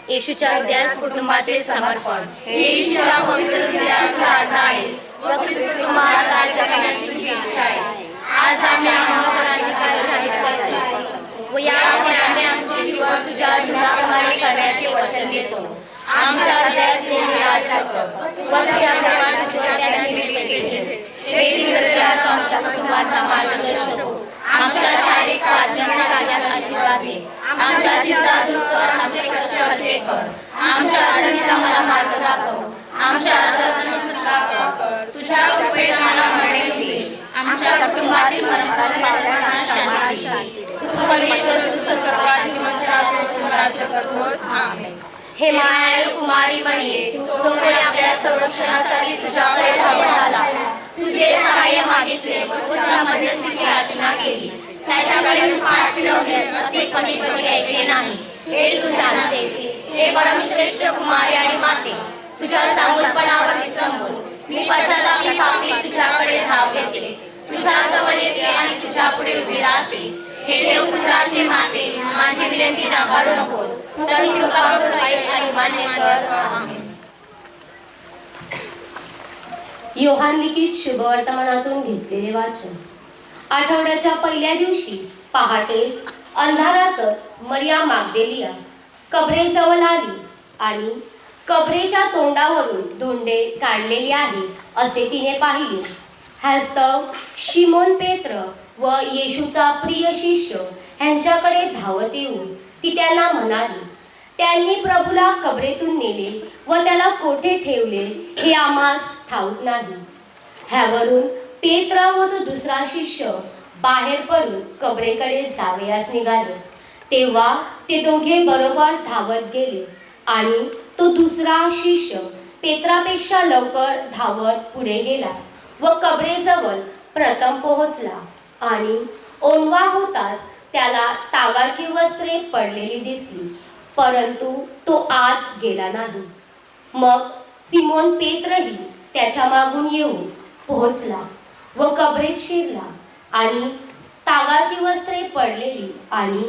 येशूच्या हृदयास कुटुंबाचे समर्पण. हे येशूच्या पवित्र हृदयात राजा आहेस व ख्रिस्त कुमार राज्य करण्याची तुझी इच्छा आहे. आज आम्ही व यामुळे आम्ही आमचे जीवन तुझ्या जीवनाप्रमाणे करण्याचे वचन देतो. आमच्या हृदयात राज्य कर व तुझ्या प्रेमाचे जीवन त्याने निर्मित केले. हे हृदयात आमच्या कुटुंबाचा मार्गदर्शक हो. आमच्या शारीरिक व आध्यात्मिक कार्यात आशीर्वाद दे. आमच्या चिंता दूर कर. आमचे कष्ट हलके कर. आमच्या अडचणीत आम्हाला मार्ग दाखव. आमच्या आजारातून सुटका कर. तुझ्या कृपेत आम्हाला मरणे दे. आमच्या कुटुंबातील परंपरांना शांती दे. तू परमेश्वर सर्वात जिवंत राहतोस, राज्य करतोस. आमेन. हे मायाळू कुमारी बनिये जो कोणी आपल्या संरक्षणासाठी तुझ्याकडे धावून आला, तुझे सहाय्य मागितले व तुझ्या मध्यस्थीची याचना केली, त्याच्याकडे तू पाठ फिरवलीस असे कधी कधी ऐकले नाही. हे तू जाणतेस. हे परमश्रेष्ठ कुमारी आणि माते, तुझ्या चांगुलपणावर विसंबून मी पश्चातापी पापी तुझ्याकडे धाव घेते. तुझ्या जवळ येते आणि तुझ्या पुढे उभी राहते. हे देवपुत्राचे माते, माझी विनंती नाकारू नकोस, तर कृपा करून ऐक आणि मान्य कर. आमेन. योहान लिखित शुभवर्तमानातून घेतलेले वाचन. आठवड्याच्या पहिल्या दिवशी पहाटेस अंधारातच मरिया मागदेलिया कबरेजवळ आली आणि कबरेच्या तोंडावरून धोंडे काढलेले आहे असे तिने पाहिले. हॅस्तव शिमोन पेत्र व येशूचा प्रिय शिष्य ह्यांच्याकडे धावत येऊन ती त्यांना म्हणाली, त्यांनी प्रभूला कबरेतून नेले व त्याला कोठे ठेवले हे आम्हास ठाऊक नाही. ह्यावरून पेत्र व तो दुसरा शिष्य बाहेर पडून कबरेकडे जावयास निघाले. तेव्हा ते दोघे बरोबर धावत गेले आणि तो दुसरा शिष्य पेत्रापेक्षा लवकर धावत पुढे गेला व कबरेजवळ प्रथम पोहोचला आणि ओंडवा होताच त्याला तागाची वस्त्रे पडलेली दिसली, परंतु तो आत गेला नाही. मग सिमोन पेत्रही त्याच्या मागून येऊन पोहोचला व कबरेत शिरला आणि तागाची वस्त्रे पडलेली आणि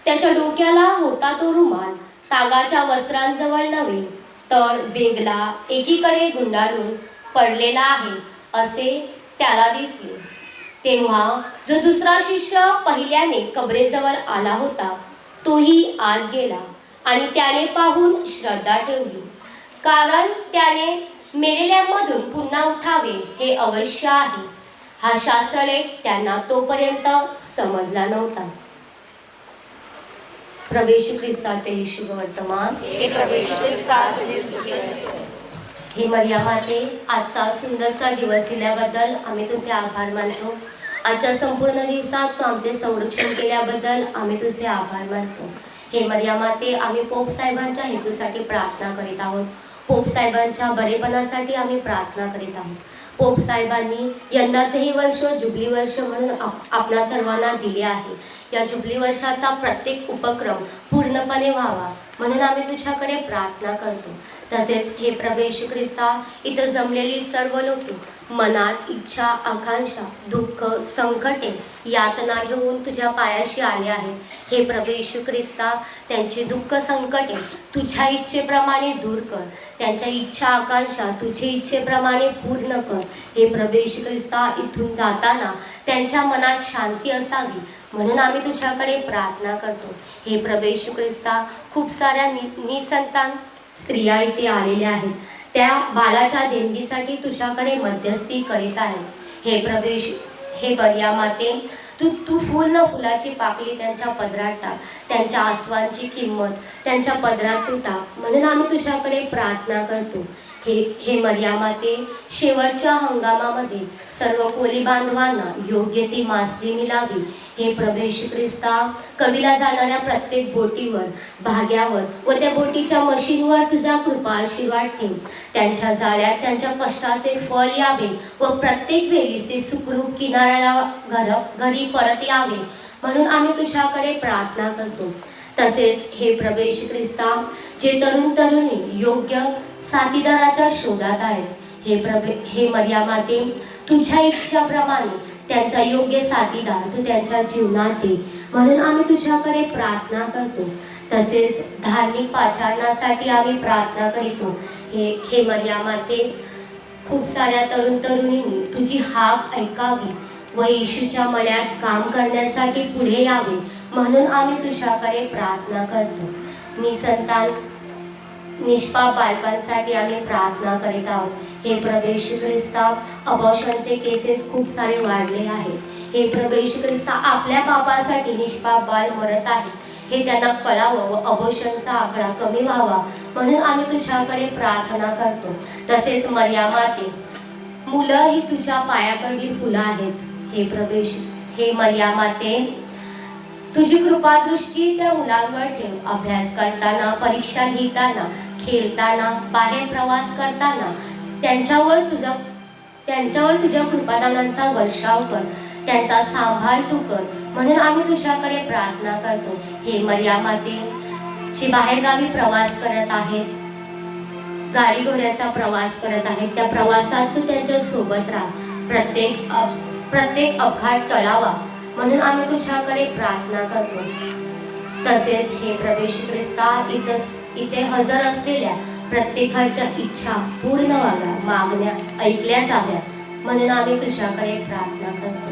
त्याच्या डोक्याला होता तो रुमाल तागाच्या वस्त्रांजवळ नव्हे तर बेगला एकीकडे गुंडाळून पडलेला आहे असे त्याला दिसले. तेव्हा जो दुसरा शिष्य पहिल्याने कबरेजवळ आला होता तोही आत गेला आणि त्याने पाहून श्रद्धा ठेवली, कारण त्याने मेलेल्यांमधून पुन्हा उठावे हे अवश्य आहे. हा शास्त्रलेख त्यांना तोपर्यंत समजला नव्हता. प्रभू येशू ख्रिस्ताचे हे शुभ वर्तमान. हे मरिया माते, आजचा सुंदरसा दिवस दिल्याबद्दल आम्ही तुझे आभार मानतो. आजच्या संपूर्ण दिवसात तू आमचे संरक्षण केल्याबद्दल आम्ही तुझे आभार मानतो. हे मरिया माते, आम्ही पोप साहेबांच्या हेतूसाठी प्रार्थना करीत आहोत. पोप साहेबांच्या बरेपणासाठी आम्ही प्रार्थना करीत आहोत. पोप साहेबांनी यंदाचेही वर्ष जुबली वर्ष म्हणून आपणा सर्वांना दिले आहे. या जुबली वर्षाचा प्रत्येक उपक्रम पूर्णपणे व्हावा म्हणून आम्ही तुझ्याकडे प्रार्थना करतो. तसेच हे प्रभू येशू ख्रिस्ता, इथं जमलेली सर्व लोक मनात इच्छा, आकांक्षा, दुःख, संकटे, यातना घेऊन तुझ्या पायाशी आले आहेत. हे प्रभू येशू ख्रिस्ता, त्यांची दुःख, संकटे तुझ्या इच्छेप्रमाणे दूर कर. त्यांच्या इच्छा, आकांक्षा तुझे इच्छेप्रमाणे पूर्ण कर. हे प्रभू येशू ख्रिस्ता, इथून जाताना त्यांच्या मनात शांती असावी म्हणून आम्ही तुझ्याकडे प्रार्थना करतो. हे प्रभू येशू ख्रिस्ता, खूप साऱ्या निसंतान स्त्रिया इथे आलेल्या आहेत. त्या बाळाच्या देणगीसाठी तुझ्याकडे मध्यस्थी करीत आहेत. हे प्रभू येशू, हे मरिया माते, तू फुल फुलाची पाकळी त्यांच्या पदरात टाक. त्यांच्या आसवांची किंमत त्यांच्या पदरात तू टाक म्हणून आम्ही तुझ्याकडे प्रार्थना करतो. हे मरिया माते, शेवटच्या हंगामामध्ये सर्व कोली बांधवांना योग्य ती मासली मिळावी. हे प्रभू येशू ख्रिस्ता, कवीला जाणाऱ्या प्रत्येक बोटीवर, भाग्यावर व त्या बोटीच्या मशीनवर तुझा कृपा आशीर्वाद ठेव. त्यांच्या जाळ्यात त्यांच्या कष्टाचे फळ यावे व प्रत्येक वेळीस ते सुखरूप किनाऱ्याला घरी परत यावे म्हणून आम्ही तुझ्याकडे प्रार्थना करतो. तसेच हे प्रभू येशू ख्रिस्ता, जे तरुण तरुणी योग्य साथीदाराच्या शोधात आहेत, हे मरिया माते, तुझ्या इच्छाप्रमाणे त्यांचा योग्य साथीदार तू त्यांच्या जीवनात दे म्हणून आम्ही तुझ्याकडे प्रार्थना करतो. तसेच धार्मिक पाचारणासाठी आम्ही प्रार्थना करीतो. हे मरिया माते, खूप साऱ्या तरुण तरुणींनी तुझी हाक ऐकावी व येशूच्या मळ्यात काम करण्यासाठी पुढे यावे म्हणून आम्ही तुझ्याकडे प्रार्थना करतो. निसंतान निष्पाप बालकांसाठी आम्ही प्रार्थना करीत आहोत. हे प्रभू येशू ख्रिस्ता, अबॉर्शनचे केसेस खूप सारे वाढले आहेत. हे प्रभू येशू ख्रिस्ता, आपल्या पापासाठी निष्पाप बाल मरत आहे हे त्यांना कळावं व अबॉर्शनचा आकडा कमी व्हावा म्हणून आम्ही तुझ्याकडे प्रार्थना करतो. तसेच मरिया माते, मुलं ही तुझ्या पायाकडली फुलं आहेत. हे प्रभू येशू, हे मरिया माते, तुझी कृपादृष्टी त्या मुलांवर ठेव. अभ्यास करताना, परीक्षा लिहिताना, खेळताना, बाहेर प्रवास करताना त्यांच्यावर तुझ्या कृपादानांचा वर्षाव कर. त्यांचा सांभाळ तू कर म्हणून आम्ही तुझ्याकडे प्रार्थना करतो. हे मरिया माते, जी बाहेरगावी प्रवास करत आहेत, गाडी घोड्याचा प्रवास करत आहेत, त्या प्रवासात तू त्यांच्या सोबत राहा. प्रत्येक अपघात टळावा म्हणून आम्ही तुझ्याकडे प्रार्थना करतो. तसेच हे प्रभू येशू ख्रिस्ता, इथे हजर असलेल्या प्रत्येकाच्या इच्छा पूर्ण व्हाव्या, मागण्या ऐकल्या जाव्यात म्हणून आम्ही तुझ्याकडे प्रार्थना करतो.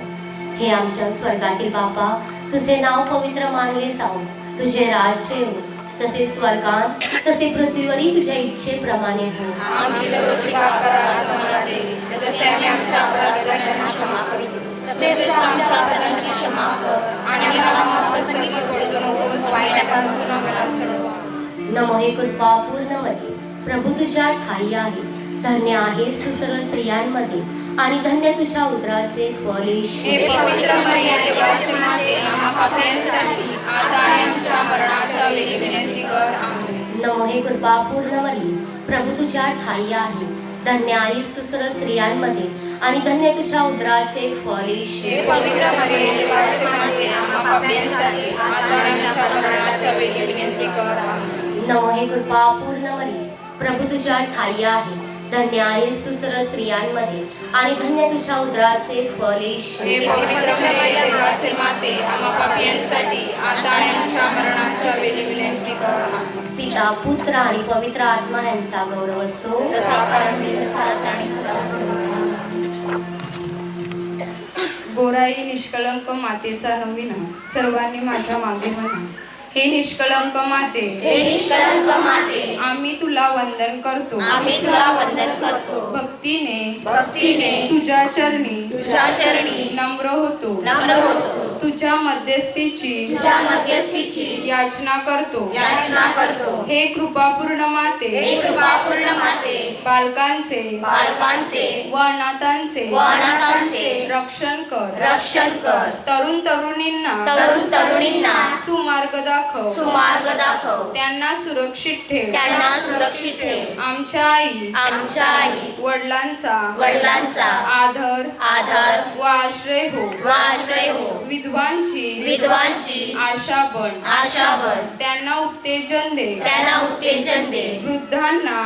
हे आमच्या स्वर्गातील बापा, तुझे नाव पवित्र मानले जावो. तुझे राज्य येवो. जसे स्वर्गात तसे पृथ्वीवरही तुझ्या इच्छेप्रमाणे हो. आमची दररोजची भाकर आज आम्हाला दे. जसे आम्ही आमच्या अपराधीदारांना क्षमा करीतो तसेच आमच्या अपराधांची क्षमा कर आणि आम्हाला महाप्रसंगी पडू नकोस, वाईटापासून आम्हाला सोडव. नमो हे कृपा पूर्णवती, प्रभू तुझ्या ठाई आहे. धन्य आहेस तू सर्व स्त्रियांमध्ये आणि धन्य तुझ्या उदराचे फळ हे येशू. पवित्र मरिया देवाची माते आम्हा पाप्यांसाठी आता आणि आमच्या मरणाच्या वेळी विनंती कर. आमेन. नमो हे कृपा पूर्ण मरी, प्रभू तुझ्या ठाई आहे. धन्य आईस तू सर्व स्त्रियांमध्ये आणि धन्य तुझ्या उदराचे फळ हे येशू. पवित्र मरिया देवाची माते आम्हा पाप्यांसाठी आता आणि आमच्या मरणाच्या वेळी विनंती कर. आमेन. नमो हे कृपा पूर्ण मरी, प्रभू तुझ्या ठाई आहे. धन्य आहेस तू सर्व स्त्रियांमध्ये आणि धन्य तुझ्या उदराचे फळ येशू. हे पवित्र मरिया देवाची माते आम्हा पाप्यांसाठी आता आणि आमच्या मरणाच्या वेळी विनंती कर. आमेन. पिता पुत्र आणि पवित्र आत्मा यांचा गौरव असो. जसा प्रारंभी तसा आता आणि सदा. गोराई निष्कळंक मातेचा नवीन सर्वांनी माझ्या मागे म्हणा. हे निष्कळंक माते, हे निष्कलंक माते, आम्ही तुला वंदन करतो. आम्ही तुला वंदन करतो. भक्तीने तुझ्या चरणी तुझ्या चरणी नम्र होतो. नम्र होतो. तुझ्या मध्यस्थीची तुझ्या मध्यस्थीची याचना करतो. याचना करतो. हे कृपापूर्ण माते, हे कृपापूर्ण माते, बालकांचे बालकांचे व अनाथांचे व अनाथांचे रक्षण कर. रक्षण कर. तरुण तरुणींना तरुण तरुणींना सुमार्ग दाखव. सुमार्ग दाखव. त्यांना सुरक्षित ठेव. त्यांना सुरक्षित ठेव. आमच्या आई आमच्या आई वडिलांचा वडिलांचा आदर आधार व आश्रय हो. व आश्रय हो. विधवांची आशा बन. आशा बन. त्यांना उत्तेजन दे. त्यांना उत्तेजन दे. वृद्धांना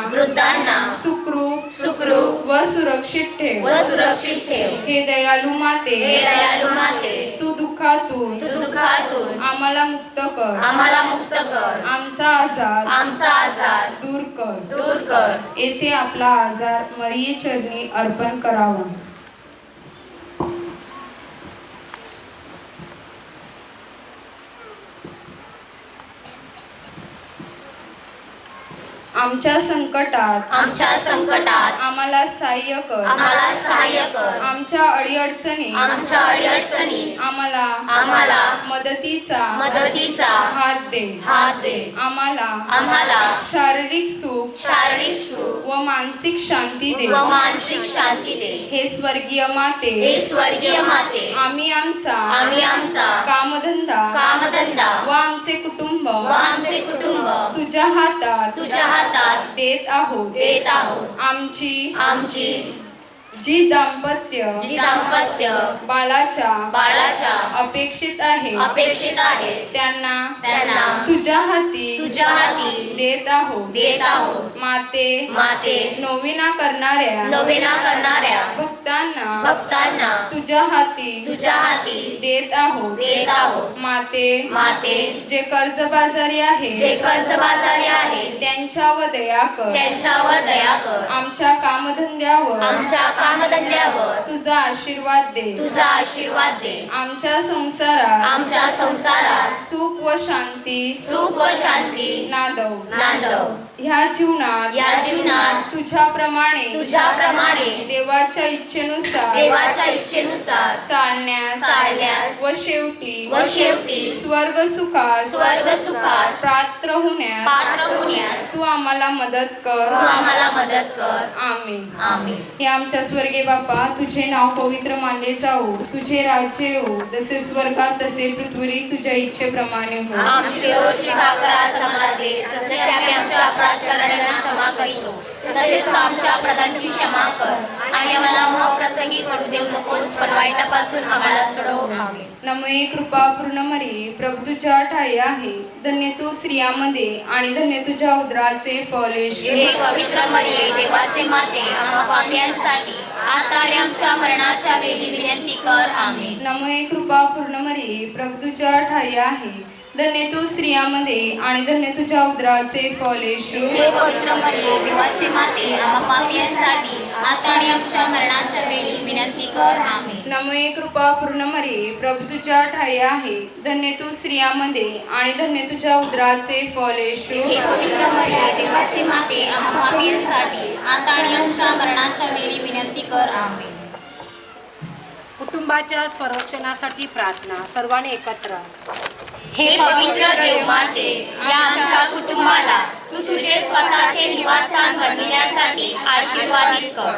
सुखरूप व सुरक्षित ठेव. व सुरक्षित ठेव. हे दयालू माते, हे दयालू माते, तू दुःखातून आम्हाला मुक्त कर. आम्हाला मुक्त कर. आमचा आजार दूर कर. येथे आपला आजार मरिये चरणी अर्पण करावा. आमच्या संकटात आम्हाला सहाय्य कर. आमच्या अडीअडचणी आम्हाला मदतीचा हात दे. आम्हाला शारीरिक सुख व मानसिक शांती दे. हे स्वर्गीय माते, आम्ही आमचा कामधंदा व आमचे कुटुंब तुझ्या हातात देत आहोत. आमची जी दाम्पत्य बाळाच्या अपेक्षित आहे त्यांना तुझ्या हाती देत आहोत. माते नोविना करणाऱ्या भक्तांना तुझ्या हाती देत आहोत. माते जे कर्जबाजारी आहे त्यांच्यावर दया कर. आमच्या कामधंद्यावर तुझा आशीर्वाद दे. आमच्या संसारात सुख व शांती नांदव. ह्या जीवनात तुझ्याप्रमाणे देवाच्या इच्छेनुसार चालण्यास व शेवटी स्वर्ग सुखात पात्र होण्यास तू आम्हाला मदत कर. आमीन. हे आमच्या स्वर्गीय बापा, तुझे नाव पवित्र मानले जाओ. तुझे राज्य येऊ. जसे स्वर्गात तसे पृथ्वीवर तुझ्या इच्छेप्रमाणे हो. आमची रोजची भाकर आज आम्हाला दे. जसे आम्ही आमच्या अपराध करणाऱ्यांना क्षमा करीतो, तसेच तू आमच्या अपराधांची क्षमा कर. आणि आम्हाला महाप्रसंगी पडू देऊ नकोस, पण वाईटापासून आम्हाला सोडव. आमेन. नमो कृपा पूर्ण मरी, प्रभू तुझ्या ठाई आहे. धन्य तू स्त्रियांमध्ये आणि धन्य तुझ्या उदराचे फळ येशू. हे पवित्र मरिये देवाचे माते, आम्हा पापियांसाठी आता आणि आमच्या मरणाच्या वेळी विनंती कर. आमेन. नमो कृपा पूर्ण मरी, प्रभू तुझ्या ठाई आहे. धन्य तू स्त्रियांमध्ये आणि धन्य तुझ्या उदराचे फळ येशू. हे पवित्र मरिये देवाचे माते, आम्हा पापियांसाठी आता आणि आमच्या मरणाच्या वेळी विनंती कर. आमेन. नमो कृपा पूर्ण मरी, प्रभू तुझ्या ठाई आहे. धन्य तू स्त्रियांमध्ये आणि धन्य तुझ्या उदराचे फळ येशू. हे पवित्र मरिये देवाचे माते, आम्हा पापियांसाठी आता आणि आमच्या मरणाच्या वेळी विनंती कर. आमेन. कुटुंबाच्या संरक्षणासाठी प्रार्थना. सर्वांनी एकत्र. हे पवित्र देव माते, या आमच्या कुटुंबाला तू तुझे स्वतःचे निवासस्थान बनविण्यासाठी आशीर्वादित कर.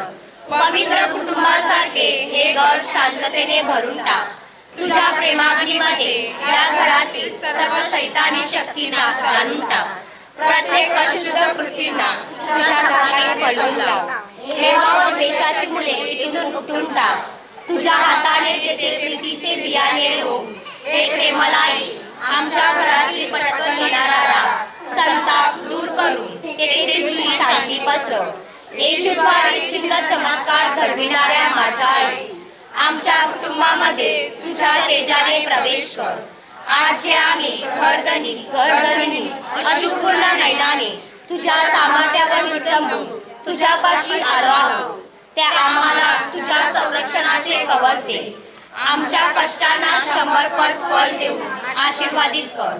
पवित्र कुटुंबासारखे हे घर शांततेने भरून टाक. तुझ्या प्रेमाग्नीमध्ये या घरातील सर्व सैतानी शक्तींना जाणून टाक. प्रत्येक अशुद्ध कृतींना तुझ्या हाताने पळवून लाव. हेवा व द्वेषाची मुले इथून उठून टाक. तुझ्या हाताने तेथे प्रीतीचे बियाणे रोव. हे प्रेमळ आई, आमच्या घरातील पटकन येणारा राग, संताप दूर करून तेथे तुझी शांती पसरव. येशूद्वारे चिन्ह चमत्कार घडविणाऱ्या माझ्या आई, आमच्या कुटुंबामध्ये तुझ्या तेजाने प्रवेश कर. आज जे आम्ही घरधनी अशुपूर्ण नयनाने तुझ्या सामर्थ्यावर विसंबून तुझ्यापाशी आलो आहोत, त्या आम्हाला तुझ्या संरक्षणाचे कवच दे. आमच्या कष्टांना 100 पट फल देऊन आशीर्वादित कर.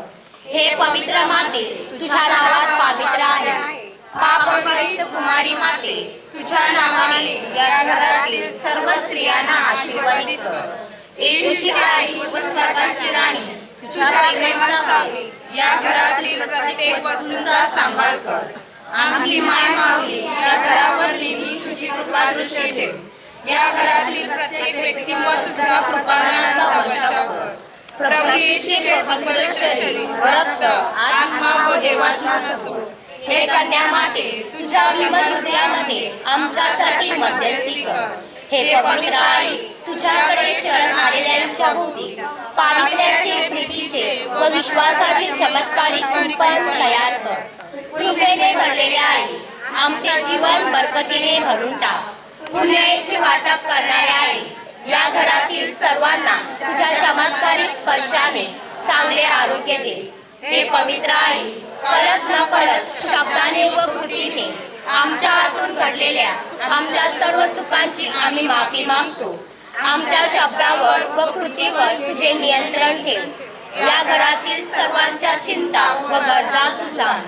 हे पवित्र माते, तुझ्या नावात पवित्र आहे. पापरहित कुमारी माते, तुझ्या नावाने या घरातील सर्व स्त्रियांना आशीर्वादित कर. येशूची आई व स्वर्गाची राणी, तुझ्या प्रेमात सावली या घरातील प्रत्येक वस्तूंचा सांभाळ कर. आमची माय माऊली, या घरावर नेहमी तुझी कृपा दृष्टी ठेव. या घरातील प्रत्येक व्यक्तीवर तुझा कृपादानाचा वर्षाव कर. प्रभू येशूचे पवित्र शरीर व रक्त आत्मा व देवात्मा असो. हे कन्या माते, तुझ्या विमल हृदयामध्ये आमच्यासाठी मध्यस्थी कर. हे पवित्र आई, तुझ्याकडे शरण आलेल्यांच्या भोवती पावित्र्याचे, प्रीतीचे व विश्वासाचे चमत्कारिक कुंपण तयार कर. कृपेने भरलेल्या आई, आमचे जीवन बरकतीने भरून टाक. पुण्याचे वाटप करणाऱ्या आई, या घरातील सर्वांना तुझ्या चमत्कारिक स्पर्शाने चांगले आरोग्य दे. हे पवित्र आई, कळत न कळत शब्दाने व कृतीने आमच्या हातून घडलेल्या आमच्या सर्व चुकांची आम्ही माफी मागतो. आमच्या शब्दावर व कृतीवर तुझे नियंत्रण ठेव. या घरातील सर्वांच्या चिंता व गरजा तू जाण.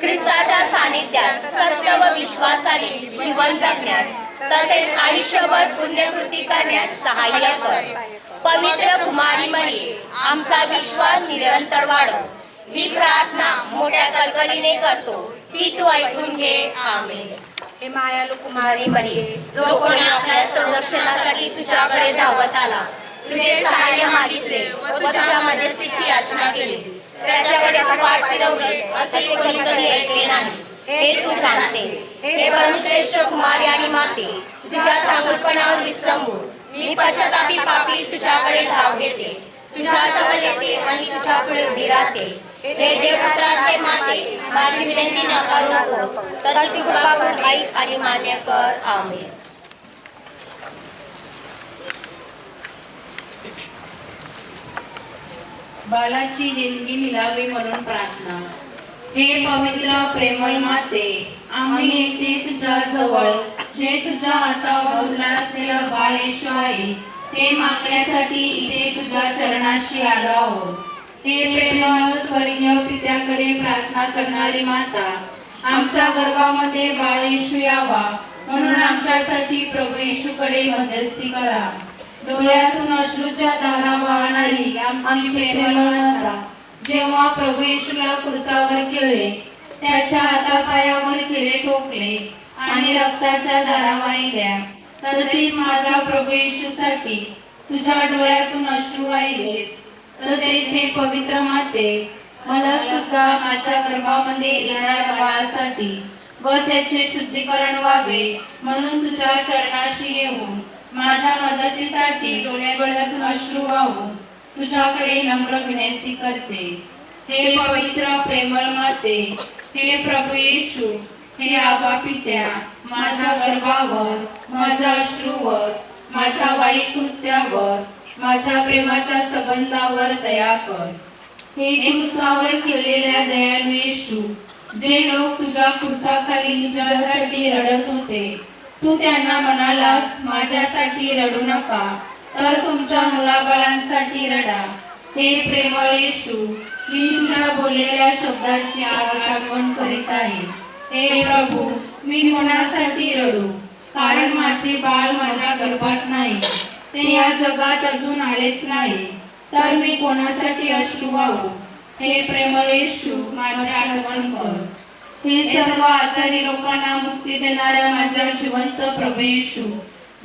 ख्रिस्ताच्या सानिध्यात सत्य व विश्वासाने जीवन जगण्यास तसेच आयुष्यभर पुण्यकृती करण्यास सहाय्य कर. पवित्र कुमारी मरिये, आमचा विश्वास निरंतर वाढव. ही प्रार्थना मोठ्या कळकळीने करतो, ती तू ऐकून घे. आमेन. हे मायालू कुमारी मरिये, जो कोणी आपल्या संरक्षणासाठी तुझ्याकडे धावत आला, तुझे सहाय्य मागितले व तुझ्या मध्यस्थीची याचना केली, त्याच्याकडे तू पाठ फिरवलीस असे कोणी कधी ऐकले नाही. हे तू जाणतेस. हे परमश्रेष्ठ कुमारी आणि माते, तुझ्या चांगुलपणावर विसंबून मी पश्चातापी पापी तुझ्याकडे धाव घेते. तुझ्या जवळ येते आणि तुझ्या पुढे उभी राहते. हे देवपुत्राचे माते, माझी विनंती नाकारू नकोस, तर तू कृपा करून ऐक आणि मान्य कर. आमेन. बालाची देणगी मिळावी म्हणून प्रार्थना. हे पवित्र प्रेमळ माते, आम्ही येते तुझ्या जवळ. जे तुझ्या हातावर उरला असलेलं बाल येशू आहे, ते मागण्यासाठी इथे तुझ्या चरणाशी आलो आहोत. हे प्रेमळ स्वर्गीय पित्याकडे प्रार्थना करणारी माता, आमच्या गर्भामध्ये बाळ येशू यावा म्हणून आमच्यासाठी प्रभू येशूकडे मध्यस्थी करा. डोळ्यातून अश्रूच्या धारा वाहणारी आमची प्रेमळ माता, जेव्हा प्रभू येशूला क्रूसावर केले, त्याच्या हातापायावर केले ठोकले आणि रक्ताच्या धारा वाहिल्या, तसेच माझ्या प्रभू येशूसाठी तुझ्या डोळ्यातून अश्रू वाहिलेस. तसेच हे पवित्र माते, मला सुद्धा माझ्या गर्भामध्ये येणाऱ्या बाळासाठी व त्याचे शुद्धीकरण व्हावे म्हणून तुझ्या चरणाशी येऊन माझ्या मदतीसाठी डोळ्यातून अश्रू वाहून तुझ्याकडे नम्र विनंती करते. हे पवित्र प्रेमळ माते, हे प्रभू येशू, हे आबा पित्या, माझ्या गर्भावर, माझ्या अश्रूवर, माझ्या वाईट कृत्यावर, माझ्या प्रेमाच्या संबंधावर दया कर. हे क्रूसावर केलेल्या दयाळू येशू, जे लोक तुझ्या क्रूसाखाली तुझ्यासाठी रडत होते, तू त्यांना म्हणालास, माझ्यासाठी रडू नका, तर तुमच्या मुलाबाळांसाठी रडा. हे प्रेमळ येशू, मी तुझ्या बोललेल्या शब्दाची आज आठवण करीत आहे. हे प्रभू, मी कोणासाठी रडू, कारण माझे बाळ माझ्या गर्भात नाही, ते या जगात अजून आलेच नाही, तर मी कोणासाठी अश्रू वाहू. हे प्रेमळ येशू, माझी आठवण कर. हे सर्व आजारी लोकांना मुक्ती देणाऱ्या माझ्या जिवंत प्रभू येशू,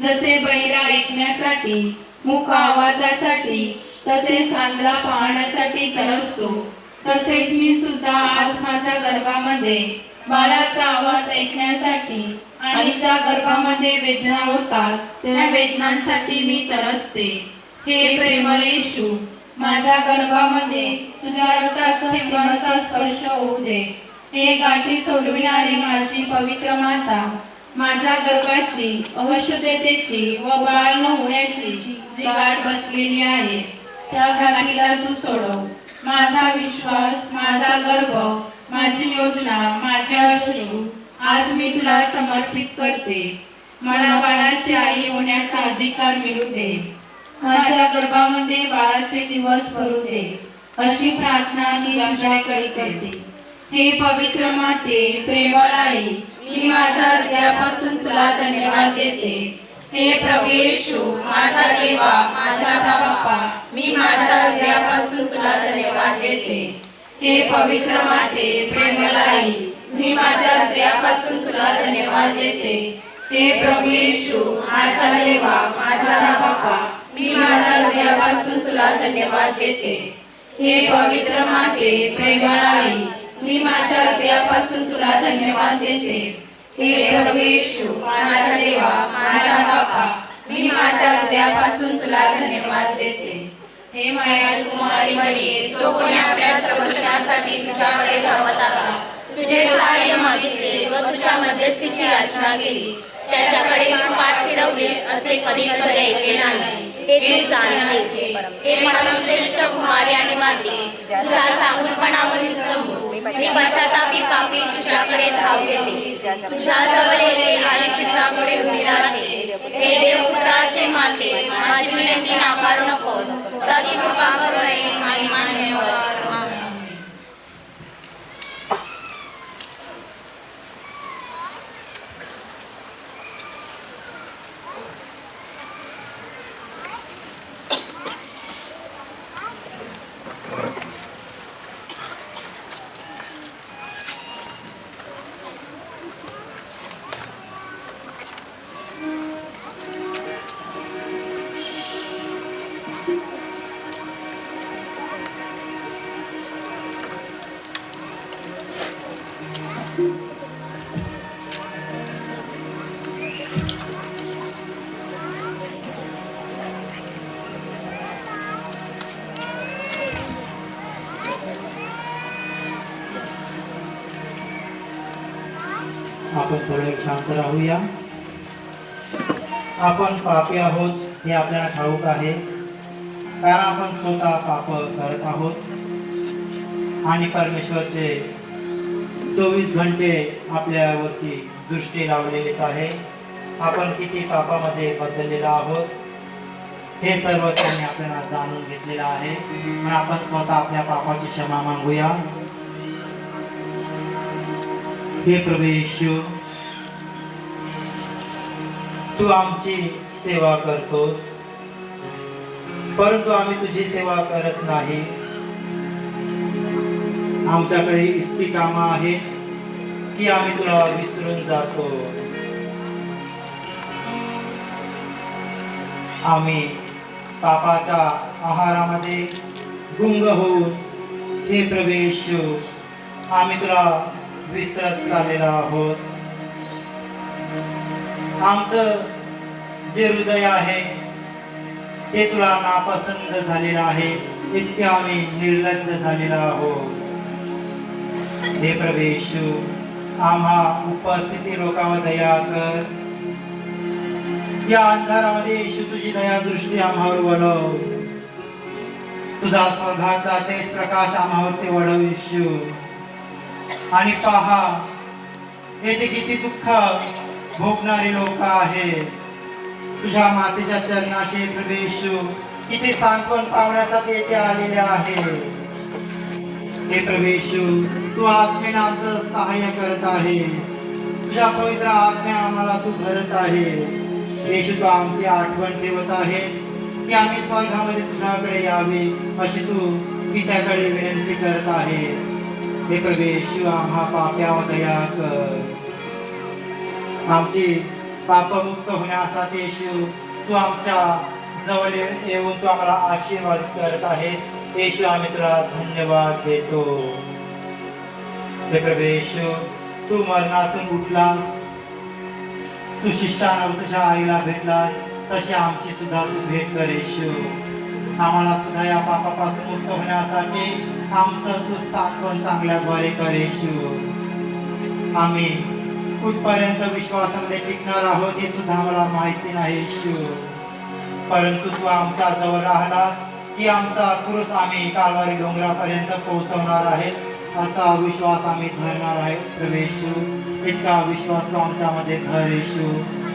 जसे बहिरा ऐकण्यासाठी, मूक आवाजासाठी, तसेच अंधळा पाहण्यासाठी तरसतो, तसेच मी सुद्धा आज माझ्या गर्भामध्ये बाळाचा आवाज ऐकण्यासाठी आणि ज्या गर्भामध्ये वेदना होतात त्या वेदनांसाठी मी तरसते. हे प्रेमळ येशू, माझ्या गर्भामध्ये तुझ्या रक्ताचा थेंबांचा स्पर्श होऊ दे. हे गाठी सोडविणारी माझी पवित्र माता, माझ्या गर्भाची अशुद्धतेची व बाळ न होण्याची जी गाठ बसलेली आहे त्या गाठीला तू सोडव. माझा विश्वास, माझा गर्भ, माझी योजना, माझे अश्रू आज मी तुला समर्पित करते. मला बाळाची आई होण्याचा अधिकार मिळू दे. माझ्या गर्भामध्ये बाळाचे दिवस भरू दे, अशी प्रार्थना मी तुझ्याकडे करते. हे पवित्र माते, प्रेमळ आई, मी माझ्या हृदयापासून तुला धन्यवाद देते. हे प्रभू येशू, माझा देवा, माझा बाप्पा, मी माझ्या हृदयापासून तुला धन्यवाद देते. हे पवित्र माते, प्रेमळ आई, मी माझ्या हृदयापासून तुला धन्यवाद देते. हे प्रभू येशू, माझा देवा, माझा बाप्पा, मी माझ्या हृदयापासून तुला धन्यवाद देते. हे पवित्र माते, प्रेमळ आई, मी माझ्या हृदयापासून तुला धन्यवाद देते. हे प्रभू येशू, माझा देवा, माझा बाप्पा, मी माझ्या हृदयापासून तुला धन्यवाद देते. हे माया कुमारी मरिये, जो कोणी आपल्या संरक्षणासाठी तुझ्याकडे धावत आला, तुझे सहाय्य मागितले व तुझ्या मध्यस्थीची याचना केली, त्याच्याकडे तू पाठ फिरवलीस असे कधीच ऐकले नाही. हे तू जाणतेस. हे परमश्रेष्ठ कुमारी आणि माते, तुझ्या सांगूनपणावरील समूह मी पश्चातापी पापी तुझ्याकडे धाव घेते, तुझ्या जवळ येते आणि तुझ्यापुढे उभी राहते. हे देवपुत्राचे माते, माझी विनंती नाकारू नकोस, तर ती कृपा करू नये आणि माझ्यावर. आपण थोडे शांत राहूया. आपण पापी आहोत हे आपल्याला ठाऊक आहे, कारण आपण स्वतः पाप करत आहोत आणि परमेश्वरचे 24 घंटे आपल्यावरती दृष्टी लावलेलीच आहे. आपण किती पापामध्ये बदललेलो आहोत हे सर्व त्यांनी आपल्याला जाणून घेतलेलं आहे. म्हणून आपण स्वतः आपल्या पापाची क्षमा मागूया. हे प्रभू येशू, तू आमची सेवा करतोस, परंतु आम्ही तुझी सेवा करत नाही. आमच्याकडे इतकी कामं आहेत की आम्ही तुला विसरून जातो. आम्ही पापाच्या आहारामध्ये गुंग होऊन हे प्रभू येशू आम्ही तुला विसरत चाललेलो आहोत. आमचं जे हृदय आहे ते तुला नापसंत झालेलं आहे. इतके आम्ही निर्लज्ज झालेलो आहोत. हे प्रभू येशू, आम्हा उपस्थिती लोकांवर दया कर. या अंधारामध्ये येशू तुझी दया दृष्टी आम्हावर वळव. तुझा स्वर्गाचा तेज प्रकाश आम्हावरती वळव येशू. आणि पहा, येथे किती दुःख भोगणारी लोक आहेत. तुझ्या मातेच्या चरणाशी प्रभू येशू किती सांत्वन पावण्यासाठी येथे आलेले आहे. हे प्रभू येशू, तू आत्मेने आमचं सहाय्य करत आहे. तुझ्या पवित्र आत्म्या आम्हाला तू भरत आहे. येशू, तू आमची आठवण ठेवत आहेस की आम्ही स्वर्गामध्ये तुझ्याकडे यावे अशी तू पित्याकडे विनंती करत आहेस. हे प्रभू येशू आम्हा पाप्यावर दया कर. आमची पापमुक्त होण्यासाठी येशू तू आमच्या जवळ येऊन तू आम्हाला आशीर्वाद करत आहेस. येशू आम्ही तुला धन्यवाद देतो. हे प्रभू येशू तू मरणातून उठलास, तू शिष्याला तुझ्या आईला भेटलास, तशी आमची सुद्धा तू भेट कर येशू. आम्हाला सुद्धा या पापापासून मुक्त होण्यासाठी आमचं तू सात्वन चांगल्याद्वारे कर येशू. आम्ही कुठपर्यंत विश्वासामध्ये टिकणार आहोत हे सुद्धा आम्हाला माहिती नाही येशू, परंतु तू आमच्या जवळ राहिलास की आमचा क्रूस आम्ही कालवारी डोंगरापर्यंत पोहोचवणार आहेस असा विश्वास आम्ही धरणार आहे. प्रभू येशू इतका विश्वास तू आमच्यामध्ये धर येशू,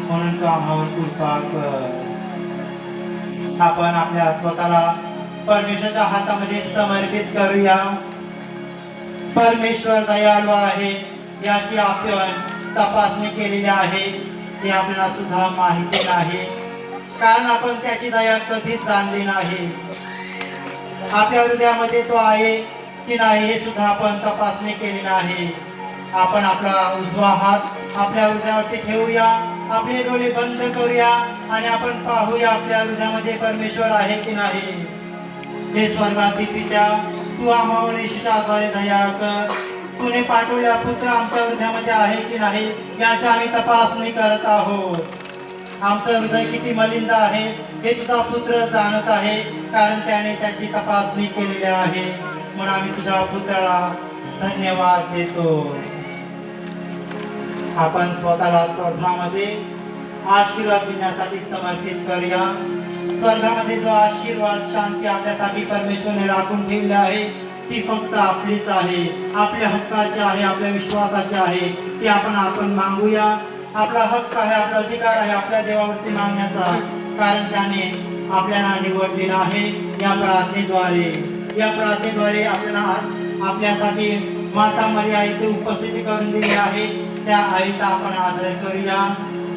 म्हणून तू आम्हावर कृपा कर. आपण आपल्या स्वतःला परमेश्वराच्या हातामध्ये समर्पित करूया. परमेश्वर दयाळू आहे याची आपण तपासणी केलेली आहे. हे आपल्याला सुद्धा माहिती नाही, कारण आपण त्याची दया कधीच जाणली नाही. आपल्या हृदयामध्ये तो आहे की नाही हे सुद्धा आपण तपासणी केली नाही. आपण आपला उजवा हात आपल्या हृदयावरती ठेवूया, आपले डोळे बंद करूया आणि आपण पाहूया आपल्या हृदयामध्ये परमेश्वर आहे की नाही. हे स्वर्गातील पित्या, तू आम्हावर येशूच्या द्वारे दया कर. तुने पाठवलेला पुत्र आमच्या हृदयामध्ये आहे की नाही याची आम्ही तपासणी करत आहोत. आमचं हृदय किती मलिंद आहे हे तुझा पुत्र जाणत आहे, कारण त्याने त्याची तपासणी केलेली आहे. म्हणून आम्ही तुझ्या पुत्राला धन्यवाद देतो. आपण स्वतःला स्वर्गामध्ये आशीर्वाद देण्यासाठी समर्पित करूया. स्वर्गामध्ये जो आशीर्वाद शांती आपल्यासाठी परमेश्वरने राखून ठेवली आहे ती फक्त आपलीच आहे, आपल्या हक्काची आहे, आपल्या विश्वासाची आहे. ती आपण मागूया. आपला हक्क आहे, आपला अधिकार आहे आपल्या देवावरती मागण्याचा, कारण त्याने आपल्याला निवडलेलं आहे. या प्रार्थनेद्वारे आपल्याला आपल्यासाठी माता मरिया इथे उपस्थिती करून दिली आहे. त्या आईचा आपण आदर करूया.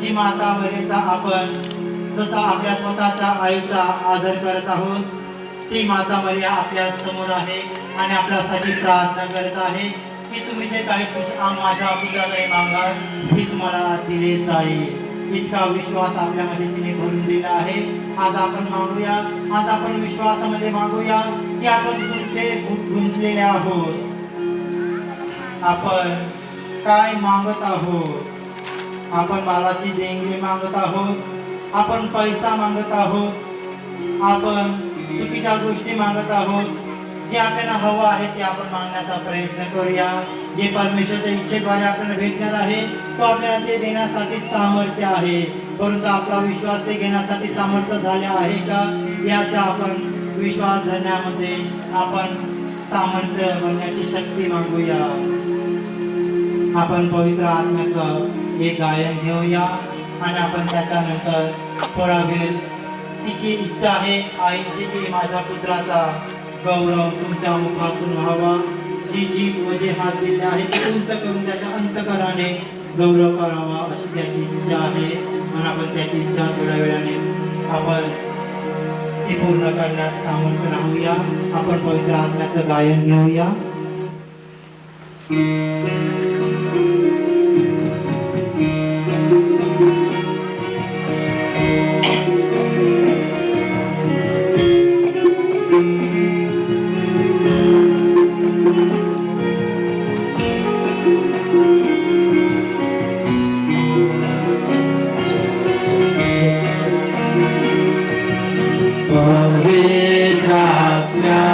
जी माता मरियेचा आपण जसा आपल्या स्वतःच्या आईचा आदर करत आहोत, ती माता मरिया आपल्या समोर आहे आणि आपल्यासाठी प्रार्थना करत आहे की तुम्ही जे काही माझ्या पुत्राकडे मागाल ती तुम्हाला दिले जाईल. इतका विश्वास आपल्यामध्ये तिने भरून दिला आहे. आज आपण मागूया, आज आपण विश्वासामध्ये मागूया की आपण गुंतलेले आहोत. आपण काय मागत आहोत? आपण बाळाची देणगी मागत आहोत, आपण पैसा मागत आहोत, आपण चुकीच्या गोष्टी मागत आहोत. जे आपल्याला हवं आहे ते आपण मागण्याचा प्रयत्न करूया. जे परमेश्वराच्या इच्छेद्वारे आपल्याला भेटणार आहे तो आपल्याला ते देण्यासाठी सामर्थ्य आहे, परंतु आपला विश्वास ते घेण्यासाठी सामर्थ्य झाले आहे का याचा आपण विश्वास धरण्यामध्ये आपण सामर्थ्य बनण्याची शक्ती मागूया. आपण पवित्र आत्म्याचं एक गायन घेऊया आणि आपण त्याच्यानंतर थोडा वेळ तिची इच्छा आहे आईची की माझ्या पुत्राचा गौरव तुमच्या मुखातून व्हावा. जी जीभ व जे हात दिले आहे ते तुमचं करून त्याच्या अंतकराने गौरव करावा अशी त्याची इच्छा आहे. म्हणून आपण त्याची इच्छा थोड्या वेळाने आपण ती पूर्ण करण्यास सामर्थ्य राहूया. आपण पवित्र आत्म्याचं गायन घेऊया. पवित्र आत्म्या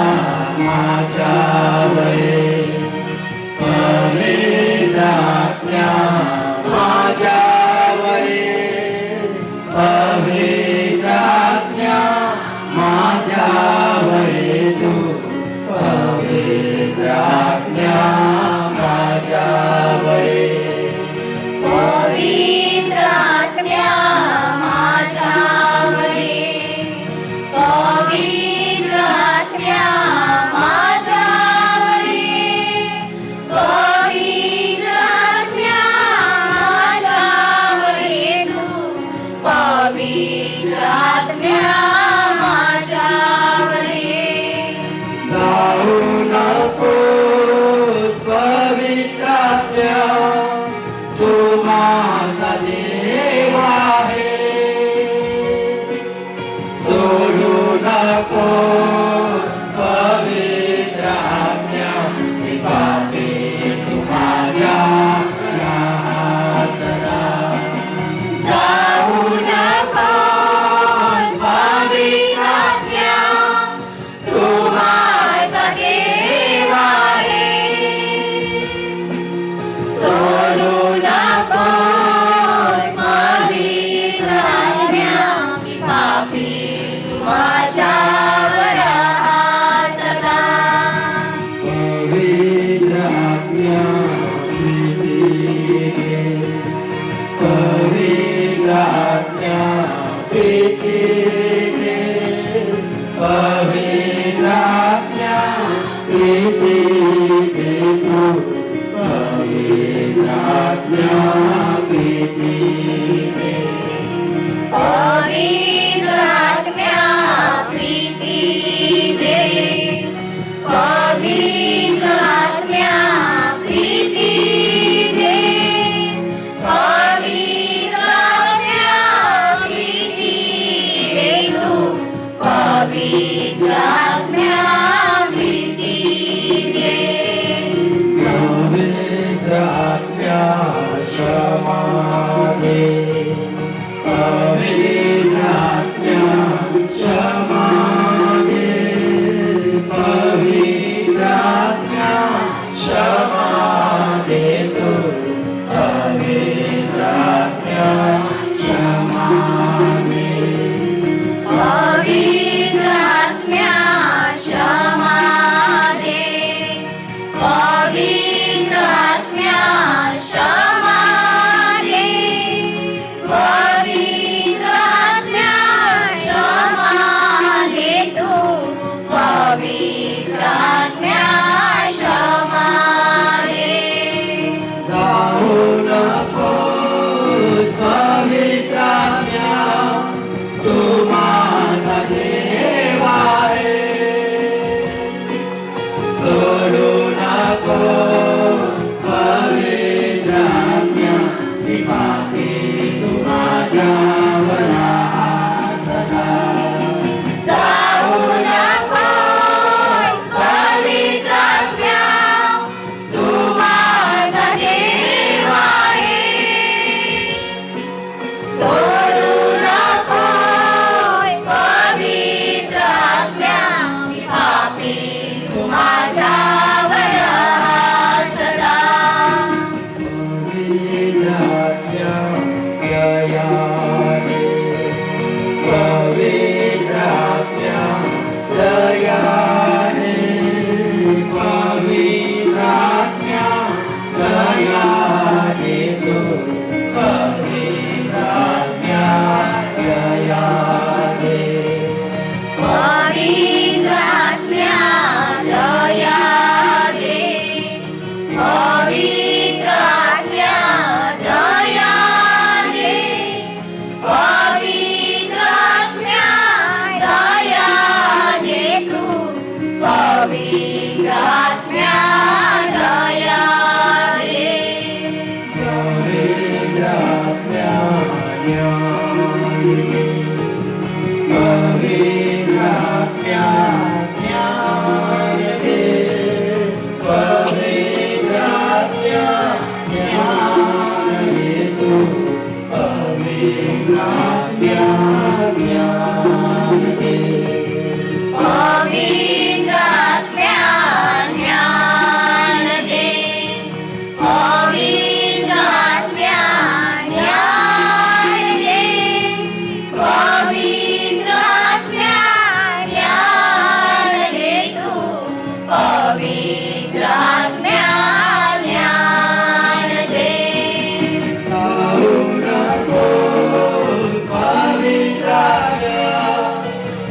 पवित्र आज्ञा प्रीतीने पवित्र आज्ञा प्रीतीने पवित्र आज्ञा प्रीतीने पवित्र आत्म्या प्रीती दे पवित्र आत्म्या प्रीती दे पवित्र आत्म्या प्रीती दे तू पवित्र आत्म्या प्रीती दे पवित्र आज्ञा क्षमा दे पवित्र आज्ञा क्षमा दे पवित्र आज्ञा क्षमा दे तू पवित्र आज्ञा क्षमा दे पवित्र आत्म्या क्षमा दे पवित्र आत्म्या क्षमा दे पवित्र आत्म्या क्षमा दे तू पवित्र आत्म्या क्षमा दे जाऊ नकोस पवित्र आज्ञा तू माझा देव आहे सोडू नकोस पवित्र आज्ञा मी पापी तू माझ्यावर सदा जाऊ नकोस पवित्र आज्ञा तू माझा देव आहेस सोडू नकोस पवित्र आज्ञा मी पापी तू माझ्यावर सदा पवित्र आज्ञा दयाने पवित्र आज्ञा दयाने पवित्र आज्ञा दयाने तू पवित्र आज्ञा दयाने पवित्र आत्म्या दया दे पवित्र आत्म्या दया दे पवित्र आत्म्या दया दे तू पवित्र आत्म्या दया दे पवित्र आज्ञा ज्ञान पवित्र आज्ञा ज्ञान दे पवित्र आज्ञा ज्ञान दे तू पवित्र आज्ञा ज्ञान दे पवित्र आत्म्या ज्ञान दे पवित्र आत्म्या ज्ञान दे पवित्र आत्म्या ज्ञान दे तू पवित्र आत्म्या ज्ञान दे जाऊ नकोस पवित्र आज्ञा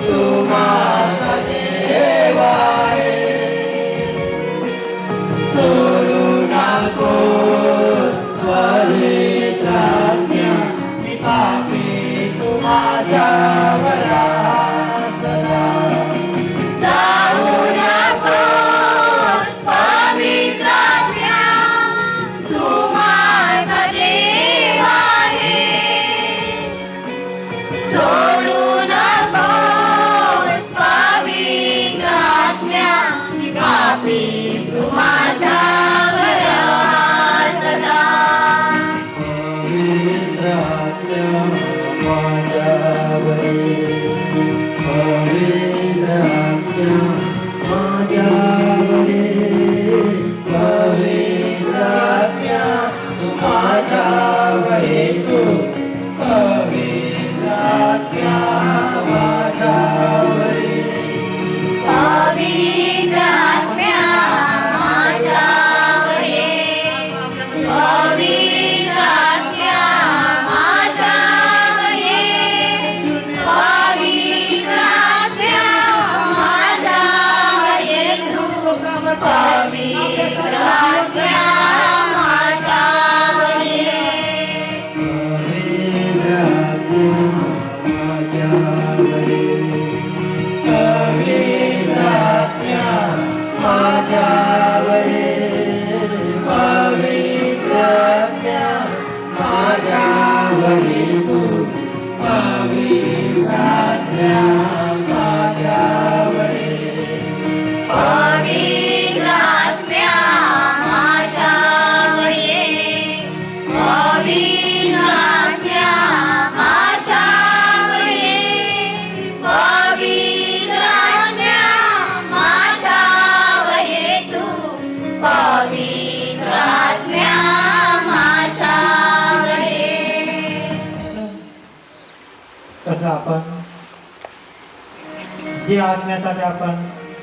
तू माझा देव आहे सोडू नकोस पवित्र आज्ञा मी पापी तू माझ्यावर सदा जाऊ नकोस पवित्र आत्म्या तू माझा देव आहेस सोडू नकोस पवित्र आत्म्या मी पापी तू माझ्यावर सदा पवित्र आज्ञा माझ्यावर पवित्र आज्ञा माझ्यावर पवित्र आज्ञा माझ्यावर तू पवित्र आज्ञा माझ्यावर पवित्र आत्म्या माझ्यावर पवित्र आत्म्या माझ्यावर माझ्यावरी तू पवित्र आज्ञा माझ्यावरी पवित्र आत्म्या माझ्यावर ये पवित्र आत्म्या माझ्यावर ये पवित्र आत्म्या माझ्यावर ये तू पवित्र आत्म्या माझ्यावर ये तसं आपण जे आत्म्यासाठी आपण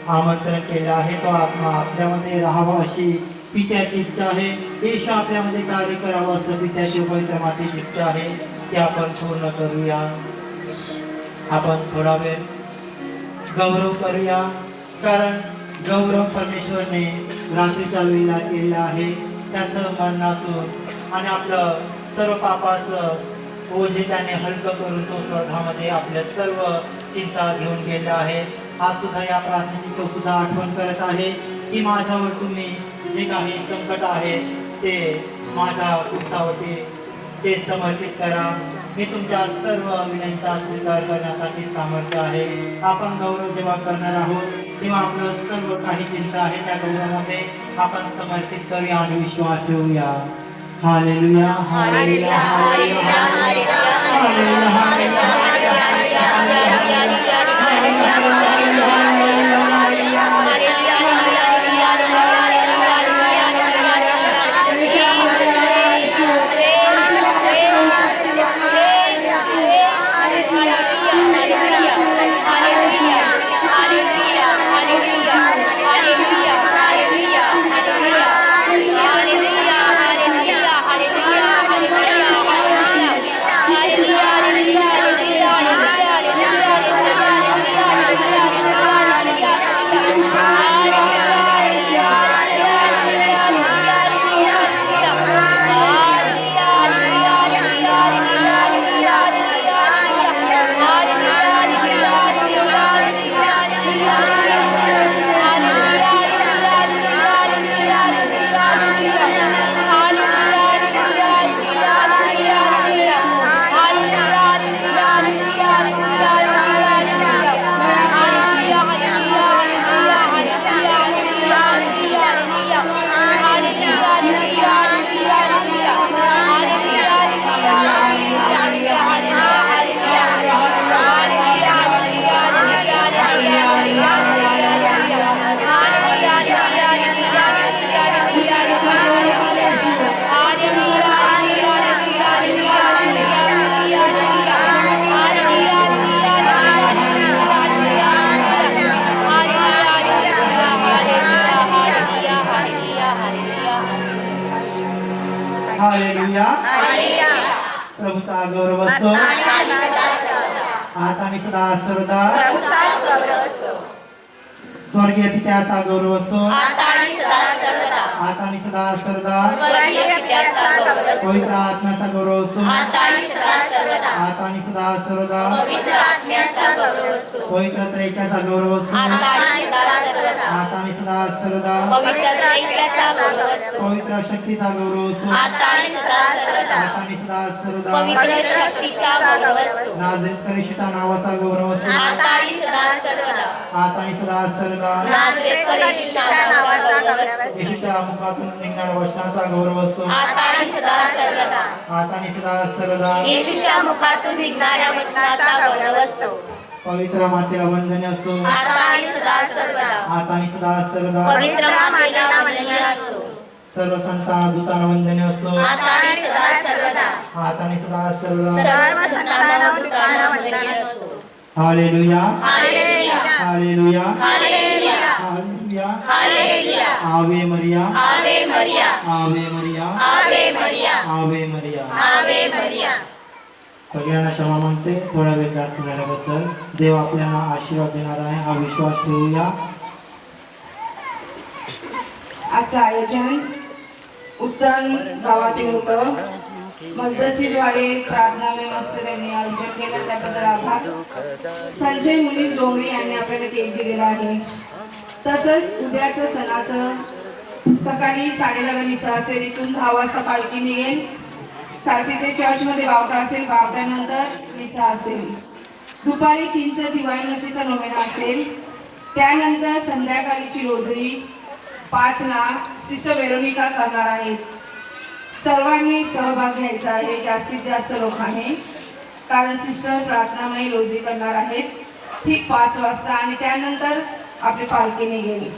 आमंत्रण केलं आहे तो आत्मा आपल्यामध्ये राहावा अशी पित्याची इच्छा आहे. येशू आपल्यामध्ये कार्य करावं असं पित्याची पवित्र मातेची इच्छा आहे. ते आपण पूर्ण करूया. आपण थोडा वेळ गौरव करूया, कारण गौरव परमेश्वरने रात्रीच्या वेळेला केलेला आहे. त्याचं मरणातून आणि आपलं सर्व पापाचं ओझे त्याने हलकं करून तो स्वर्गामध्ये आपल्या सर्व चिंता घेऊन गेला आहे. आज सुद्धा या प्रार्थनेची तो सुद्धा आठवण करत आहे की माझ्यावर तुम्ही जे काही संकट आहे ते माझ्या तुमच्यावरती ते समर्पित करा. मी तुमच्या सर्व विनंत्या स्वीकार करण्यासाठी सामर्थ्य आहे. आपण गौरव जेव्हा करणार आहोत तेव्हा आपलं सर्व काही चिंता आहे त्या गौरवामध्ये आपण समर्पित करूया आणि विश्वास ठेवूया. हालेलुया हालेलुया हालेलुया हालेलुया प्रभूचा गौरव असो आता आणि सदा सर्वदा. स्वर्गीय पित्याचा गौरव असो आता आणि सदा सर्वदा. पवित्र आत्म्याचा गौरव असो आता आणि सदा सर्वदा. पवित्र त्रैक्याचा गौरव असो आता आणि सदा सर्वदा. पवित्र शक्तीचा गौरव असो आता आणि सदा सर्वदा. नाझरेत करिष्ठा नावाचा गौरव असो आता आणि सदा सर्वदा. येशूच्या मुखातून निघणाऱ्या वचनाचा गौरव असो आता आणि सदा सर्वदा. मुखातून निघणाऱ्या वचनाचा गौरव असो. पवित्र मातेला वंदन असो आता आणि सदा सर्वदा. पवित्र मातेला वंदन असो. सर्व संतांना दूतांना वंदन असो आता आणि सदा सर्वदा. सर्व संतांना दूतांना वंदन असो. Hallelujah hallelujah hallelujah hallelujah hallelujah hallelujah. आवे मरिया आवे मरिया आवे मरिया आवे मरिया आवे मरिया. आवे मरिया. सगळ्यांना क्षमा मागते थोडा वेळ जास्त झाल्याबद्दल. देव आपल्याला आशीर्वाद देणार आहे हा विश्वास ठेवूया. आजचं आयोजन उत्तम गावातील होतं. मध्यस्थीद्वारे प्रार्थना व्यवस्था त्यांनी आयोजन केलं त्याबद्दल आभार. संजय मुनीस डोंगरे यांनी आपल्याला केक दिलेला आहे. तसंच उद्याचं सणाचं सकाळी 11:30 सरासरीतून 10 वाजता पालखी निघेल. साडेतीनचे चर्चमध्ये बावटा असेल, बावट्यानंतर मिसा असेल. दुपारी 3चं दिवाळी मसीचा नोवेना असेल. त्यानंतर संध्याकाळीची रोजरी 5ला सिस्टर वेरोनिका करणार आहेत. सर्वांनी सहभाग घ्यायचा आहे, जास्तीत जास्त लोकांनी, कारण सिस्टर प्रार्थनामयी रोजरी करणार आहेत ठीक 5 वाजता आणि त्यानंतर आपली पालखी निघेल.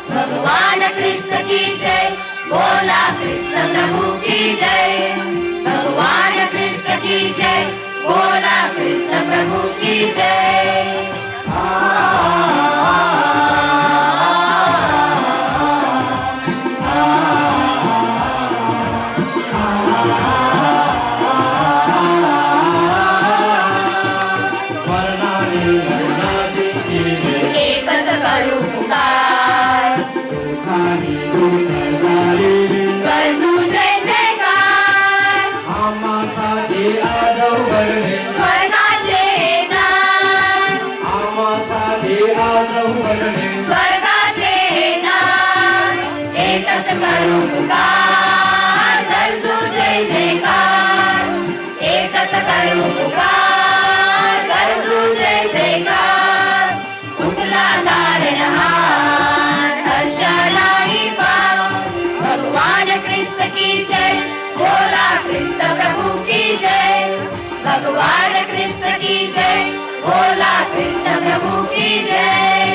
भगवान कृष्ण की जय, बोला कृष्ण प्रभु की जय. भगवान कृष्ण की जय, बोला कृष्ण प्रभु की जय. एकच करू पुकार, गरजू जय जयकार. स्वर्गाचे दार, स्वर्गाचे दार. एकच करू पुकार, गरजू जय जयकार. एकच करू पुकार, गरजू जय जयकार. उठला तारणहार, हर्षालाही पाव. भगवान कृष्ण की जय, बोला कृष्ण प्रभु की जय. भगवान कृष्ण की जय, बोला कृष्ण प्रभु की जय.